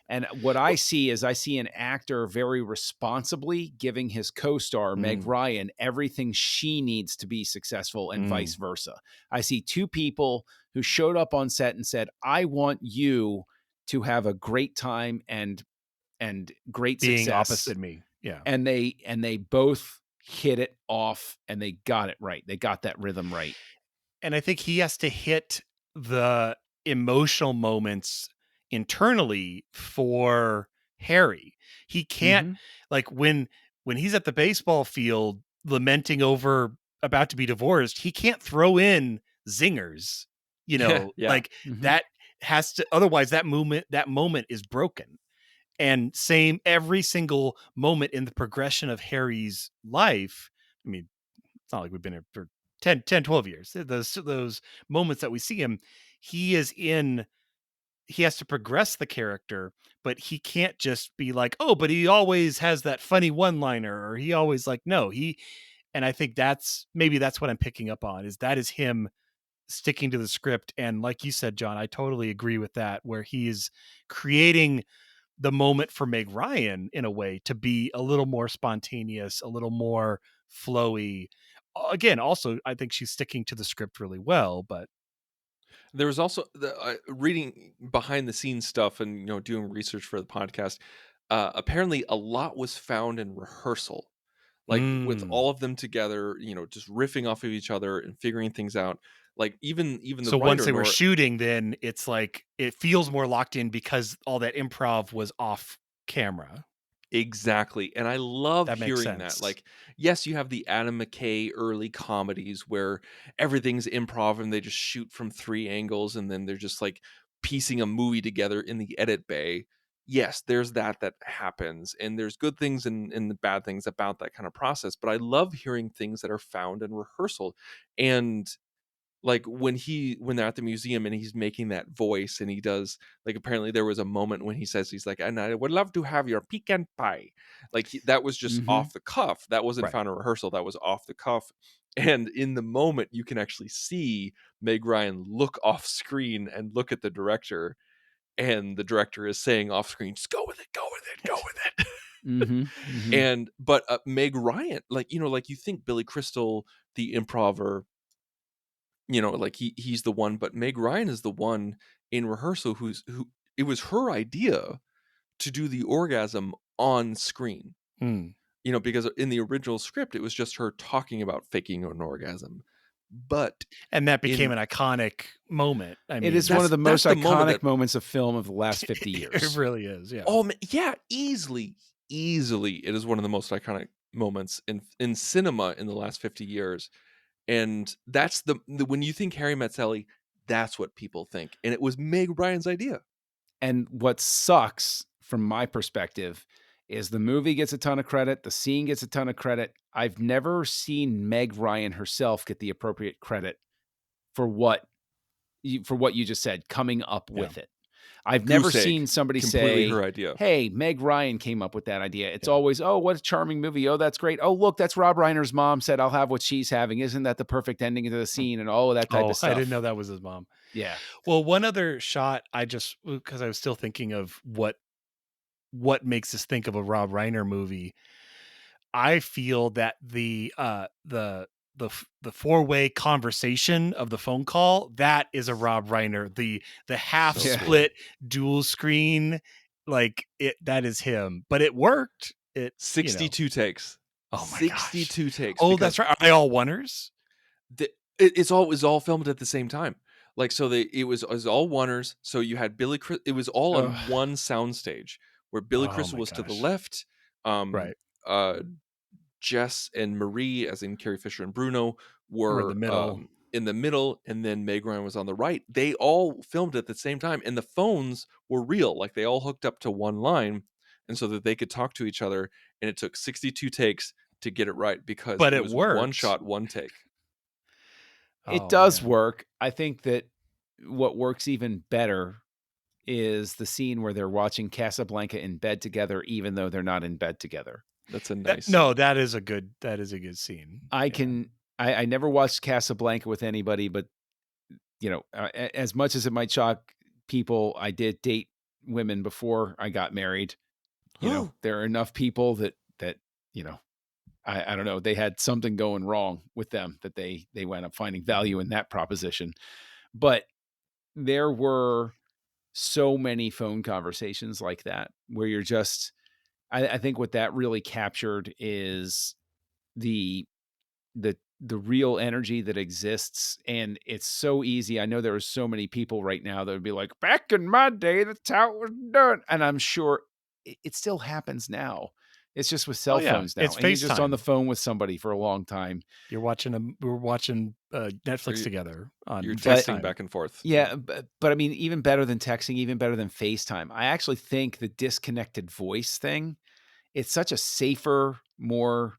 Speaker 3: And what I see is an actor very responsibly giving his co-star, Meg Ryan, everything she needs to be successful, and vice versa. I see two people who showed up on set and said, I want you to have a great time and great
Speaker 4: Being
Speaker 3: success.
Speaker 4: opposite me. Yeah.
Speaker 3: And they both hit it off, and they got it right. They got that rhythm right.
Speaker 4: And I think he has to hit the emotional moments internally for Harry. He can't, like, when he's at the baseball field lamenting over about to be divorced, he can't throw in zingers,
Speaker 2: Yeah.
Speaker 4: like that has to, otherwise that moment is broken. And same every single moment in the progression of Harry's life. I mean, it's not like we've been here for 12 years. Those moments that we see him, he has to progress the character, but he can't just be like, oh, but he always has that funny one-liner, or he always like, no, and I think maybe that's what I'm picking up on, is him sticking to the script. And like you said, John, I totally agree with that, where he is creating the moment for Meg Ryan in a way to be a little more spontaneous, a little more flowy. Again, also, I think she's sticking to the script really well, but
Speaker 2: There was also the reading behind the scenes stuff and doing research for the podcast. Apparently, a lot was found in rehearsal, like with all of them together, just riffing off of each other and figuring things out. Like even the
Speaker 4: so once
Speaker 2: writer
Speaker 4: they were
Speaker 2: Nora.
Speaker 4: shooting, then it's like it feels more locked in because all that improv was off camera.
Speaker 2: Exactly. And I love
Speaker 4: That makes
Speaker 2: hearing that.
Speaker 4: sense.
Speaker 2: Like, yes, you have the Adam McKay early comedies where everything's improv and they just shoot from three angles and then they're just like piecing a movie together in the edit bay. Yes, there's that happens. And there's good things and the bad things about that kind of process. But I love hearing things that are found in rehearsal. And like when they're at the museum and he's making that voice and he does, like, apparently there was a moment when he says, he's like, and I would love to have your pecan pie. Like that was just off the cuff. That wasn't
Speaker 4: Right.
Speaker 2: found in rehearsal. That was off the cuff. And in the moment you can actually see Meg Ryan look off screen and look at the director, and the director is saying off screen, just go with it, go with it, go with it. And but Meg Ryan, like, like you think Billy Crystal, the improver, like he's the one, but Meg Ryan is the one in rehearsal who it was her idea to do the orgasm on screen.
Speaker 4: Hmm.
Speaker 2: Because in the original script, it was just her talking about faking an orgasm. But
Speaker 4: And that became an iconic moment. I mean,
Speaker 3: It is one of the most
Speaker 2: that's the moment
Speaker 3: iconic moments of film of the last 50
Speaker 4: it
Speaker 3: years.
Speaker 4: really is. Yeah.
Speaker 2: Oh, yeah, easily. It is one of the most iconic moments in cinema in the last 50 years. And that's the when you think Harry Met Sally, that's what people think. And it was Meg Ryan's idea.
Speaker 3: And what sucks from my perspective is the movie gets a ton of credit. The scene gets a ton of credit. I've never seen Meg Ryan herself get the appropriate credit for what you just said, coming up with it. I've never
Speaker 2: Goose egg,
Speaker 3: seen somebody
Speaker 2: completely
Speaker 3: say,
Speaker 2: her idea.
Speaker 3: hey, Meg Ryan came up with that idea. It's always, oh, what a charming movie. Oh, that's great. Oh, look, that's Rob Reiner's mom said, I'll have what she's having. Isn't that the perfect ending to the scene? And all of that type of stuff.
Speaker 4: I didn't know that was his mom.
Speaker 3: Yeah.
Speaker 4: Well, one other shot, because I was still thinking of what makes us think of a Rob Reiner movie. I feel that the four-way conversation of the phone call, that is a Rob Reiner. The half split dual screen, like that is him. But it worked. It
Speaker 2: 62 takes.
Speaker 4: Oh my
Speaker 2: 62
Speaker 4: gosh.
Speaker 2: takes.
Speaker 4: Oh, that's right. Are they all oneers?
Speaker 2: It was all filmed at the same time. Like, so it was all oneers. So you had Billy Crystal. It was all on one soundstage where Billy Crystal was to the left.
Speaker 4: Right.
Speaker 2: Jess and Marie, as in Carrie Fisher and Bruno, were
Speaker 4: in the middle.
Speaker 2: And then Meg Ryan was on the right. They all filmed at the same time, and the phones were real. Like, they all hooked up to one line, and so that they could talk to each other. And it took 62 takes to get it right because it was
Speaker 4: worked.
Speaker 2: one shot, one take.
Speaker 3: It does work. I think that what works even better is the scene where they're watching Casablanca in bed together, even though they're not in bed together.
Speaker 2: That's a nice.
Speaker 4: That is a good scene.
Speaker 3: I never watched Casablanca with anybody, but as much as it might shock people, I did date women before I got married. There are enough people that I don't know, they had something going wrong with them that they wound up finding value in that proposition. But there were so many phone conversations like that where you're just, I think what that really captured is the real energy that exists. And it's so easy. I know there are so many people right now that would be like, back in my day, that's how it was done. And I'm sure it still happens now. It's just with cell phones now.
Speaker 4: It's
Speaker 3: and you're just on
Speaker 4: FaceTime.
Speaker 3: the phone with somebody for a long time.
Speaker 4: We're watching Netflix together.
Speaker 2: You're texting back and forth.
Speaker 3: Yeah, but I mean, even better than texting, even better than FaceTime. I actually think the disconnected voice thing, it's such a safer, more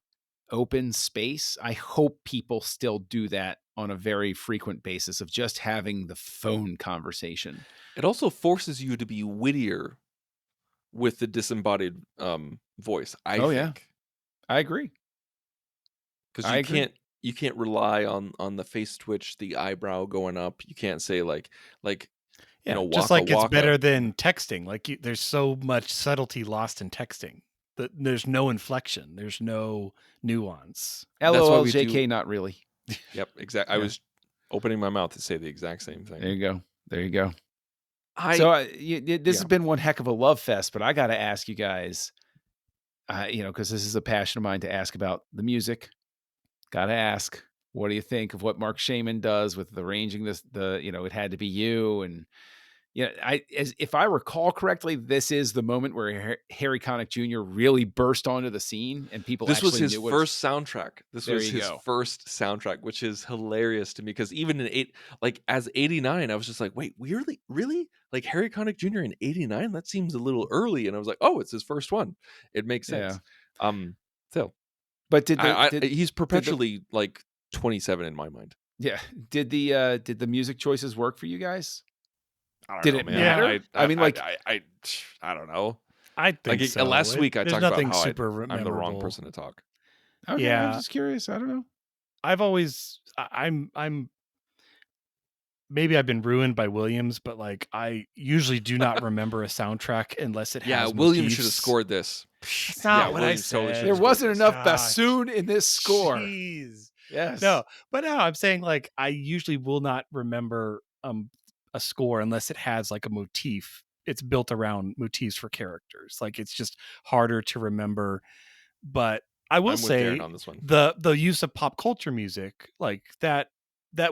Speaker 3: open space. I hope people still do that on a very frequent basis of just having the phone conversation.
Speaker 2: It also forces you to be wittier with the disembodied voice. I think.
Speaker 3: I agree.
Speaker 2: Because you can't rely on the face twitch, the eyebrow going up. You can't say like waka,
Speaker 4: just like it's
Speaker 2: waka.
Speaker 4: better than texting. Like there's so much subtlety lost in texting. There's no inflection. There's no nuance.
Speaker 3: LOL, JK, not really.
Speaker 2: Yep, exactly. I was opening my mouth to say the exact same thing.
Speaker 3: There you go. This has been one heck of a love fest, but I got to ask you guys, because this is a passion of mine to ask about the music. Got to ask, what do you think of what Mark Shaman does with arranging this? It had to be you, and if I recall correctly, this is the moment where Harry Connick Jr. really burst onto the scene, and people.
Speaker 2: This was
Speaker 3: actually
Speaker 2: his first soundtrack. This was his first soundtrack, which is hilarious to me because even in as 89, I was just like, wait, really? Like Harry Connick Jr. in 89? That seems a little early. And I was like, oh, it's his first one. It makes sense.
Speaker 3: Yeah. But
Speaker 2: he's perpetually 27 in my mind.
Speaker 3: Yeah. Did the music choices work for you guys?
Speaker 2: Did
Speaker 3: it matter?
Speaker 2: I don't know.
Speaker 4: I think so.
Speaker 2: Last week I talked about how I'm the wrong
Speaker 4: memorable.
Speaker 2: person to talk.
Speaker 3: Okay, I'm just curious. I don't know.
Speaker 4: I'm maybe I've been ruined by Williams, but I usually do not remember a soundtrack unless it has.
Speaker 2: Yeah, Williams should have scored this.
Speaker 4: That's not what I said.
Speaker 3: There wasn't enough bassoon in this score.
Speaker 4: Jeez.
Speaker 3: Yes.
Speaker 4: No, but no, I'm saying I usually will not remember a score unless it has a motif it's built around motifs for characters. Like it's just harder to remember. But I will
Speaker 2: I'm with
Speaker 4: say
Speaker 2: Darren on this one.
Speaker 4: the use of pop culture music like that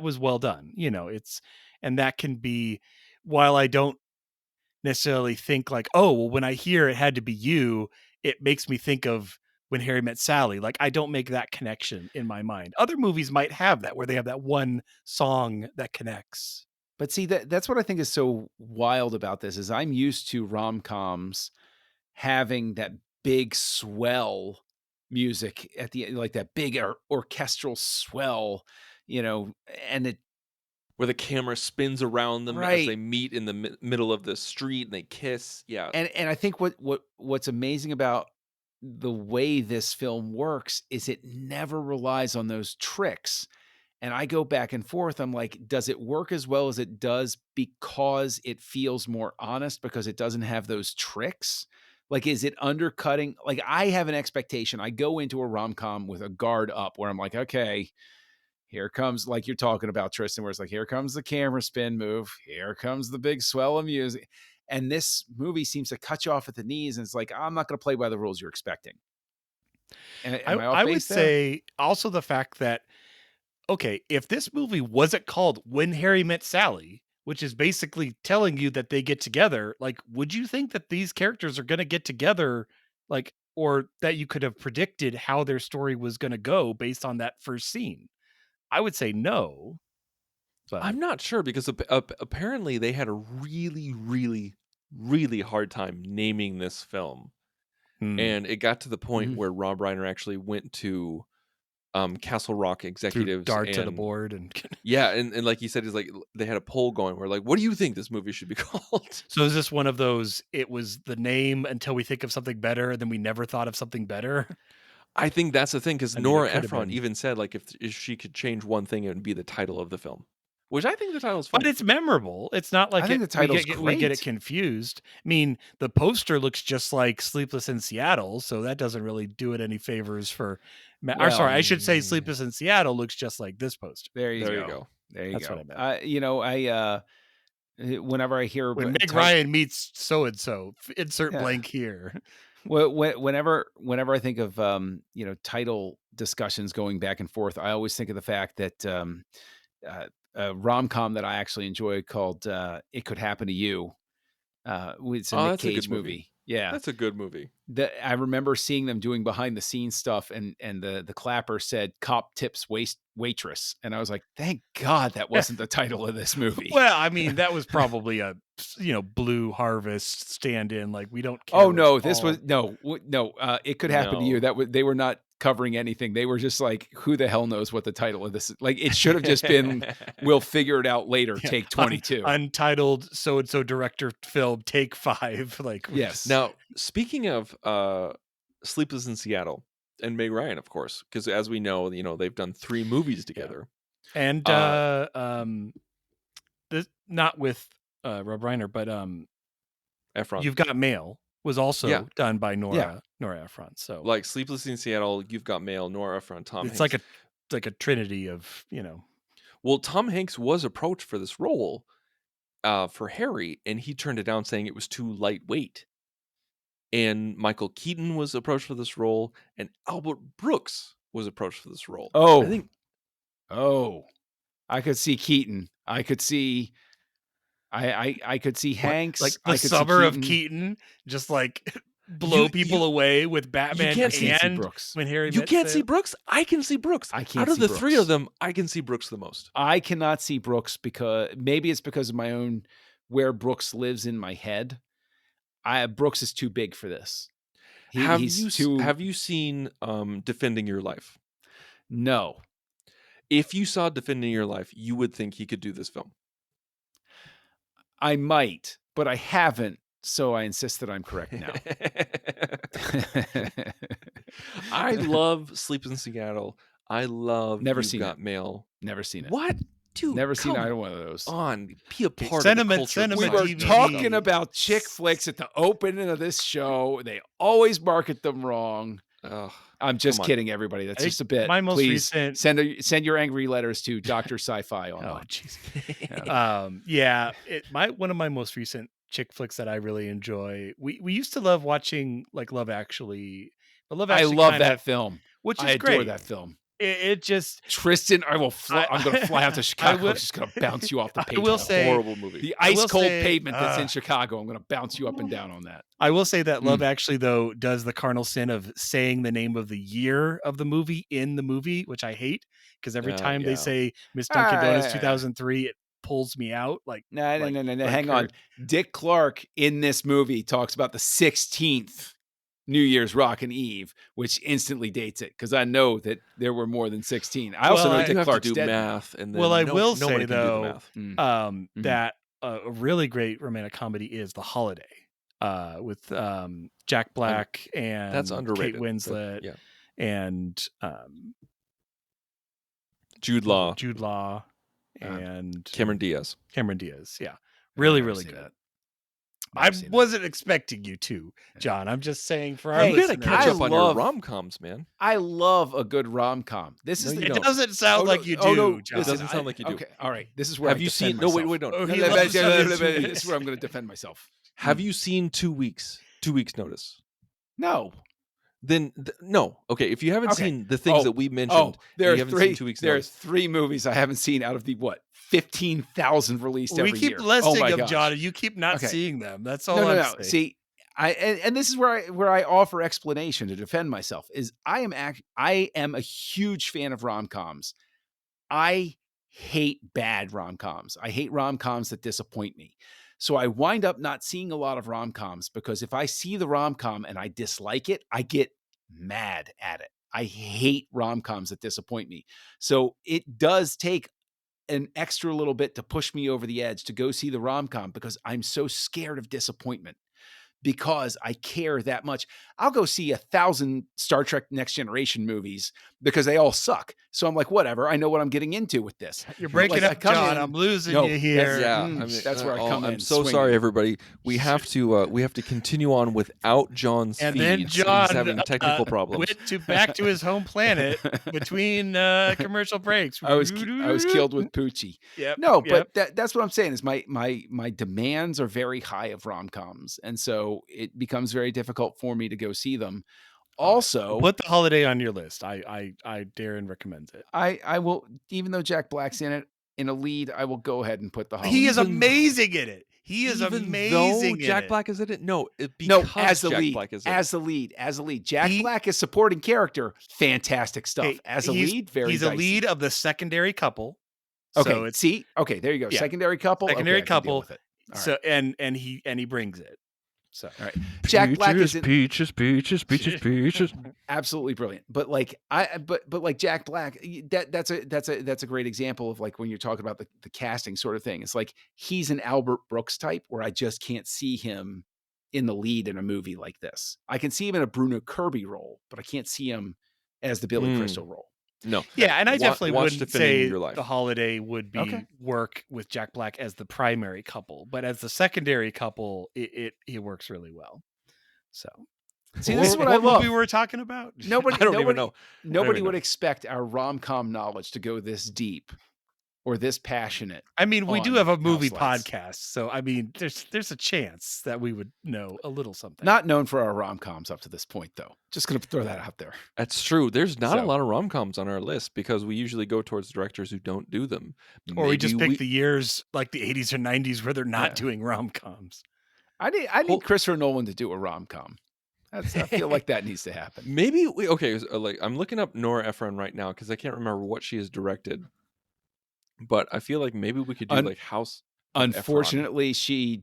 Speaker 4: was well done. And that can be, while I don't necessarily think like, oh, well, when I hear It Had to Be You, it makes me think of When Harry Met Sally. Like I don't make that connection in my mind. Other movies might have that, where they have that one song that connects.
Speaker 3: But see, that's what I think is so wild about this is I'm used to rom-coms having that big swell music at the end, like that big orchestral swell, and it
Speaker 2: Where the camera spins around them as
Speaker 3: Right.
Speaker 2: they meet in the middle of the street and they kiss. Yeah.
Speaker 3: and I think what's amazing about the way this film works is it never relies on those tricks. And I go back and forth. I'm like, does it work as well as it does because it feels more honest because it doesn't have those tricks? Like, is it undercutting? Like, I have an expectation. I go into a rom-com with a guard up where I'm like, okay, here comes, like you're talking about, Tristan, where it's like, here comes the camera spin move. Here comes the big swell of music. And this movie seems to cut you off at the knees. And it's like, I'm not going to play by the rules you're expecting. And
Speaker 4: I would say also the fact that, okay, if this movie wasn't called When Harry Met Sally, which is basically telling you that they get together, like, would you think that these characters are going to get together, like, or that you could have predicted how their story was going to go based on that first scene? I would say no. But
Speaker 2: I'm not sure because apparently they had a really, really, really hard time naming this film. And it got to the point where Rob Reiner actually went to Castle Rock executives,
Speaker 4: threw darts at a board and
Speaker 2: and like he said, is like they had a poll going where like, what do you think this movie should be called?
Speaker 4: So is this one of those, it was the name until we think of something better and then we never thought of something better?
Speaker 2: I think that's the thing, because
Speaker 4: I mean,
Speaker 2: Nora
Speaker 4: it could have
Speaker 2: Ephron
Speaker 4: been.
Speaker 2: even said like if she could change one thing, it would be the title of the film, which I think the title's funny.
Speaker 4: But it's memorable. It's not like
Speaker 3: I think the title's
Speaker 4: we get it
Speaker 3: great.
Speaker 4: confused. I mean, the poster looks just like Sleepless in Seattle, so that doesn't really do it any favors for. Or sorry, I should say Sleepless in Seattle looks just like this poster.
Speaker 3: There you
Speaker 2: There
Speaker 3: go.
Speaker 2: you go.
Speaker 3: There you
Speaker 4: That's
Speaker 3: go.
Speaker 4: what I meant.
Speaker 3: Whenever I hear
Speaker 4: When Meg Ryan meets so and so, insert blank here.
Speaker 3: whenever I think of title discussions going back and forth, I always think of the fact that a rom-com that I actually enjoy called It Could Happen to You. It's a Nick
Speaker 2: that's a
Speaker 3: Cage
Speaker 2: good
Speaker 3: movie. Yeah,
Speaker 2: That's a good movie.
Speaker 3: I remember seeing them doing behind the scenes stuff, and the clapper said "Cop tips waitress," and I was like, "Thank God that wasn't the title of this movie."
Speaker 4: Well, I mean, that was probably a Blue Harvest stand-in. Like, we don't care.
Speaker 3: Oh no, this was no. It Could Happen to You.
Speaker 2: No.
Speaker 3: They were not covering anything. They were just like, who the hell knows what the title of this is? Like, it should have just been, we'll figure it out later.
Speaker 4: Yeah,
Speaker 3: Take 22.
Speaker 4: Untitled so-and-so director film, take 5. Like,
Speaker 3: Yes.
Speaker 2: Now, speaking of Sleepless in Seattle and Meg Ryan, of course, because as we know, they've done 3 movies together.
Speaker 4: And this, not with Rob Reiner, but
Speaker 2: Ephron.
Speaker 4: You've Got Mail was also done by Nora Ephron. So
Speaker 2: like Sleepless in Seattle, You've Got Mail, Nora Ephron, Tom
Speaker 4: it's
Speaker 2: Hanks.
Speaker 4: like a trinity of
Speaker 2: Well, Tom Hanks was approached for this role for Harry, and he turned it down, saying it was too lightweight. And Michael Keaton was approached for this role, and Albert Brooks was approached for this role.
Speaker 3: I could see Keaton. I could see I could see Hanks.
Speaker 4: Like
Speaker 3: I
Speaker 4: the
Speaker 3: could
Speaker 4: summer
Speaker 3: see
Speaker 4: of Keaton, just like blow people away with Batman.
Speaker 2: can't see
Speaker 3: Brooks.
Speaker 4: When Harry
Speaker 2: You
Speaker 4: Met
Speaker 2: can't
Speaker 4: Sally.
Speaker 2: see Brooks? I can see Brooks.
Speaker 3: I can't
Speaker 2: Out of
Speaker 3: see
Speaker 2: the
Speaker 3: Brooks.
Speaker 2: 3 of them, I can see Brooks the most.
Speaker 3: I cannot see Brooks because maybe it's because of my own where Brooks lives in my head. Brooks is too big for this.
Speaker 2: Have you seen Defending Your Life?
Speaker 3: No.
Speaker 2: If you saw Defending Your Life, you would think he could do this film.
Speaker 3: I might, but I haven't, so I insist that I'm correct now.
Speaker 2: I love Sleep in Seattle. I love
Speaker 3: Never
Speaker 2: You've
Speaker 3: seen
Speaker 2: Got Mail.
Speaker 3: Never seen it.
Speaker 2: What? Dude,
Speaker 3: Never seen
Speaker 2: come
Speaker 3: either one of those.
Speaker 2: on. Be a part
Speaker 4: Sentiment-
Speaker 2: of the culture.
Speaker 3: We
Speaker 4: sentiment
Speaker 3: were
Speaker 4: TV.
Speaker 3: talking about chick flicks at the opening of this show. They always market them wrong.
Speaker 2: Ugh,
Speaker 3: I'm just
Speaker 2: come on.
Speaker 3: kidding, everybody. That's
Speaker 4: I
Speaker 3: just a bit.
Speaker 4: my most
Speaker 3: Please
Speaker 4: recent-
Speaker 3: send your angry letters to Dr. Sci-Fi
Speaker 4: Oh,
Speaker 3: online.
Speaker 4: jeez. One of my most recent chick flicks that I really enjoy. We used to love watching like Love Actually, but Love
Speaker 3: I
Speaker 4: Actually
Speaker 3: love
Speaker 4: kinda,
Speaker 3: that film.
Speaker 4: which
Speaker 3: I
Speaker 4: is
Speaker 3: adore
Speaker 4: great.
Speaker 3: that film.
Speaker 4: It just
Speaker 3: Tristan, I'm going to fly out to
Speaker 4: I
Speaker 3: Chicago.
Speaker 4: will,
Speaker 3: I'm just going to bounce you off the
Speaker 4: I
Speaker 3: pavement.
Speaker 4: will say
Speaker 2: Horrible movie.
Speaker 3: The
Speaker 4: I will
Speaker 3: ice cold
Speaker 4: say,
Speaker 3: pavement that's in Chicago. I'm going to bounce you up and down on that.
Speaker 4: I will say that Love Actually, though, does the cardinal sin of saying the name of the year of the movie in the movie, which I hate, because every time they say Miss Dunkin' Donuts 2003, it pulls me out. Like,
Speaker 3: No.
Speaker 4: like
Speaker 3: Hang
Speaker 4: her-
Speaker 3: on. Dick Clark in this movie talks about the 16th New Year's Rockin' Eve, which instantly dates it because I know that there were more than 16. I also
Speaker 4: Well,
Speaker 3: know
Speaker 4: I
Speaker 3: Dick
Speaker 2: You have to
Speaker 3: Clark's
Speaker 2: do
Speaker 3: dead now.
Speaker 2: math, and then
Speaker 4: Well, I
Speaker 2: no,
Speaker 4: will
Speaker 2: nobody
Speaker 4: say,
Speaker 2: can do the
Speaker 4: though,
Speaker 2: math.
Speaker 4: that a really great romantic comedy is The Holiday, with Jack Black and
Speaker 2: That's underrated.
Speaker 4: Kate Winslet
Speaker 2: Yeah.
Speaker 4: and
Speaker 2: Jude Law,
Speaker 4: and
Speaker 2: Cameron Diaz.
Speaker 4: Yeah, really, really
Speaker 3: seen
Speaker 4: good.
Speaker 3: that.
Speaker 4: I wasn't expecting you to, John. I'm just saying for our
Speaker 3: Hey,
Speaker 2: You gotta
Speaker 4: listeners.
Speaker 2: catch up on your
Speaker 3: love-
Speaker 2: rom-coms, man.
Speaker 3: I love a good rom-com. This is
Speaker 2: No,
Speaker 3: the
Speaker 2: you
Speaker 4: It
Speaker 2: don't.
Speaker 4: doesn't sound like you do,
Speaker 3: no,
Speaker 4: John.
Speaker 2: It doesn't sound like you do.
Speaker 3: Okay, all right. This is where
Speaker 2: Have
Speaker 3: I
Speaker 2: you
Speaker 3: defend
Speaker 2: seen? No, wait,
Speaker 3: myself.
Speaker 2: wait, don't.
Speaker 4: Oh, he
Speaker 2: Yeah,
Speaker 4: loves
Speaker 2: yeah,
Speaker 4: it.
Speaker 3: This is where I'm going to defend myself.
Speaker 2: Have you seen 2 weeks? 2 weeks notice.
Speaker 3: No.
Speaker 2: Then no. Okay, if you haven't
Speaker 3: Okay.
Speaker 2: seen the things that we mentioned,
Speaker 3: there
Speaker 2: and
Speaker 3: are
Speaker 2: you haven't
Speaker 3: three.
Speaker 2: seen 2 weeks
Speaker 3: There's
Speaker 2: notice.
Speaker 3: 3 movies I haven't seen out of the 15,000 released every
Speaker 4: We
Speaker 3: year.
Speaker 4: keep listing
Speaker 3: my
Speaker 4: them,
Speaker 3: gosh.
Speaker 4: John, and you keep not
Speaker 3: Okay.
Speaker 4: seeing them. That's all
Speaker 3: No.
Speaker 4: I'm saying.
Speaker 3: See, and this is where I offer explanation to defend myself. Is I am a huge fan of rom-coms. I hate bad rom-coms. I hate rom-coms that disappoint me. So I wind up not seeing a lot of rom-coms because if I see the rom-com and I dislike it, I get mad at it. I hate rom-coms that disappoint me. So it does take an extra little bit to push me over the edge to go see the rom-com because I'm so scared of disappointment. Because I care that much. I'll go see 1,000 Star Trek Next Generation movies because they all suck. So I'm like, whatever. I know what I'm getting into with this.
Speaker 4: You're breaking
Speaker 3: Like, I
Speaker 4: up,
Speaker 3: come
Speaker 4: John.
Speaker 3: in-
Speaker 4: I'm losing
Speaker 3: No,
Speaker 4: you here.
Speaker 3: that's where I come in
Speaker 2: I'm so
Speaker 3: swinging.
Speaker 2: sorry, everybody. We have to continue on without John's
Speaker 4: And
Speaker 2: feed.
Speaker 4: then John
Speaker 2: He's having technical problems.
Speaker 4: went back to his home planet between commercial breaks.
Speaker 3: I was killed with Poochie.
Speaker 4: Yep.
Speaker 3: No,
Speaker 4: yep.
Speaker 3: but that's what I'm saying is my demands are very high of rom-coms. And so it becomes very difficult for me to go see them. Also,
Speaker 4: Put The Holiday on your list. I dare and recommend it.
Speaker 3: I will, even though Jack Black's in it in a lead, I will go ahead and put the Holiday.
Speaker 4: He is amazing in it. He is
Speaker 2: Even
Speaker 4: amazing.
Speaker 2: though Jack
Speaker 4: in
Speaker 2: Black is in it. No,
Speaker 3: as the
Speaker 2: Jack
Speaker 3: lead,
Speaker 2: Black is in it.
Speaker 3: as the lead. Jack Black is supporting character, fantastic stuff.
Speaker 4: Hey,
Speaker 3: as a lead,
Speaker 4: he's
Speaker 3: dicey.
Speaker 4: a lead of the secondary couple.
Speaker 3: Okay,
Speaker 4: So it's
Speaker 3: okay, there you go.
Speaker 4: Yeah.
Speaker 3: Secondary couple.
Speaker 4: Secondary
Speaker 3: okay, I can deal
Speaker 4: couple.
Speaker 3: with it. All
Speaker 4: So and he brings it. So
Speaker 3: All right. Jack Black is in,
Speaker 2: peaches,
Speaker 3: absolutely brilliant. But like but like Jack Black, that's a great example of like when you're talking about the casting sort of thing. It's like he's an Albert Brooks type where I just can't see him in the lead in a movie like this. I can see him in a Bruno Kirby role, but I can't see him as the Billy Crystal role.
Speaker 2: No.
Speaker 4: Yeah, and I definitely
Speaker 2: watch
Speaker 4: wouldn't
Speaker 2: Defending
Speaker 4: say
Speaker 2: Your Life.
Speaker 4: The Holiday would be
Speaker 3: Okay.
Speaker 4: work with Jack Black as the primary couple, but as the secondary couple, it works really well. So,
Speaker 3: See, this is what I love.
Speaker 4: movie we were talking about.
Speaker 3: Nobody,
Speaker 2: I don't even know.
Speaker 3: Nobody
Speaker 2: even
Speaker 3: would
Speaker 2: know.
Speaker 3: expect our rom-com knowledge to go this deep or this passionate.
Speaker 4: I mean, we do
Speaker 3: on
Speaker 4: have a movie
Speaker 3: Houselights.
Speaker 4: podcast, so I mean, there's a chance that we would know a little something.
Speaker 3: Not known for our rom-coms up to this point, though. Just going to throw that out there.
Speaker 2: That's true. There's not a
Speaker 3: So-
Speaker 2: lot of rom-coms on our list because we usually go towards directors who don't do them.
Speaker 4: or we just
Speaker 2: Maybe
Speaker 4: pick the years like the 80s or 90s where they're not
Speaker 3: Yeah.
Speaker 4: doing rom-coms.
Speaker 3: I need Christopher Nolan to do a rom-com. I feel like that needs to happen.
Speaker 2: Maybe like I'm looking up Nora Ephron right now because I can't remember what she has directed. But I feel like maybe we could do like House. of Ephron.
Speaker 3: Unfortunately,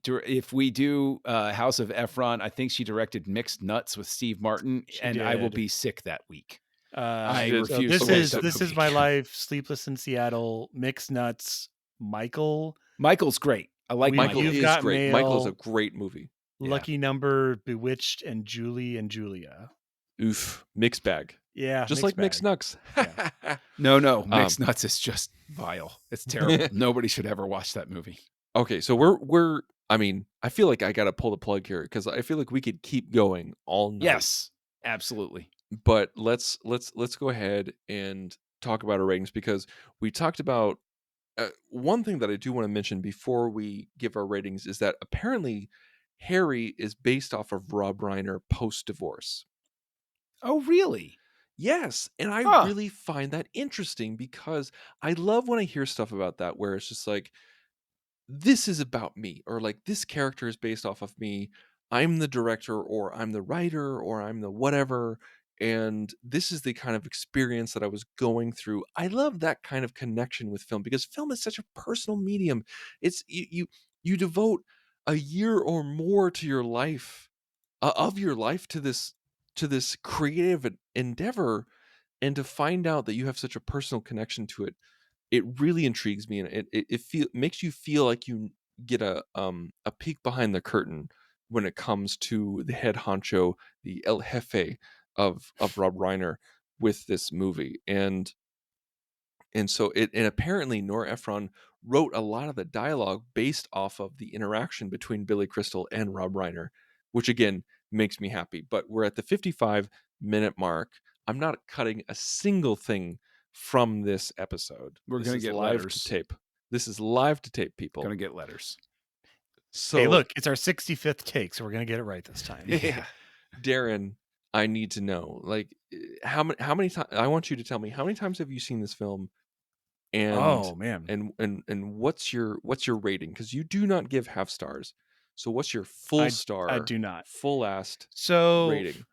Speaker 3: if we do House of Ephron, I think she directed Mixed Nuts with Steve Martin, and I will
Speaker 4: did.
Speaker 3: be sick that week.
Speaker 4: I
Speaker 3: refuse
Speaker 4: This
Speaker 3: to watch
Speaker 4: is
Speaker 3: that
Speaker 4: this is
Speaker 3: movie.
Speaker 4: my life. Sleepless in Seattle. Mixed Nuts. Michael.
Speaker 3: Michael's great. I like
Speaker 2: Michael
Speaker 4: You've
Speaker 2: is
Speaker 4: Got
Speaker 2: great.
Speaker 4: Mail.
Speaker 2: Michael is a great movie.
Speaker 3: Yeah.
Speaker 4: Lucky Number. Bewitched and Julie and Julia.
Speaker 2: Oof, mixed bag.
Speaker 4: Yeah,
Speaker 2: Just like Mixed
Speaker 4: bag.
Speaker 2: Nuts.
Speaker 3: No, Mixed Nuts is just vile. It's terrible. Nobody should ever watch that movie.
Speaker 2: Okay, so we're. I mean, I feel like I got to pull the plug here because I feel like we could keep going all night.
Speaker 3: Yes, absolutely.
Speaker 2: But let's go ahead and talk about our ratings because we talked about one thing that I do want to mention before we give our ratings is that apparently Harry is based off of Rob Reiner post-divorce.
Speaker 3: Oh, really?
Speaker 2: Yes, and I
Speaker 3: Huh.
Speaker 2: really find that interesting because I love when I hear stuff about that where it's just like, this is about me, or like this character is based off of me. I'm the director, or I'm the writer, or I'm the whatever. And this is the kind of experience that I was going through. I love that kind of connection with film because film is such a personal medium. It's you devote a year or more to your life, of your life, to this creative endeavor, and to find out that you have such a personal connection to it, it really intrigues me, and it makes you feel like you get a peek behind the curtain when it comes to the head honcho, the El Jefe of Rob Reiner with this movie. And so and apparently Nora Ephron wrote a lot of the dialogue based off of the interaction between Billy Crystal and Rob Reiner, which again makes me happy. But we're at the 55-minute mark. I'm not cutting a single thing from this episode.
Speaker 3: We're
Speaker 2: This
Speaker 3: gonna
Speaker 2: is
Speaker 3: get
Speaker 2: live
Speaker 3: letters.
Speaker 2: to tape. This is live to tape, people.
Speaker 3: Gonna get letters.
Speaker 2: So
Speaker 4: Hey, look, it's our 65th take, so we're gonna get it right this time.
Speaker 3: Yeah.
Speaker 2: Darren, I need to know, like, how many times, I want you to tell me, how many times have you seen this film? And
Speaker 4: Oh man.
Speaker 2: and what's your rating? Because you do not give half stars. So what's your full star?
Speaker 4: I do not.
Speaker 2: Full assed
Speaker 4: So
Speaker 2: rating.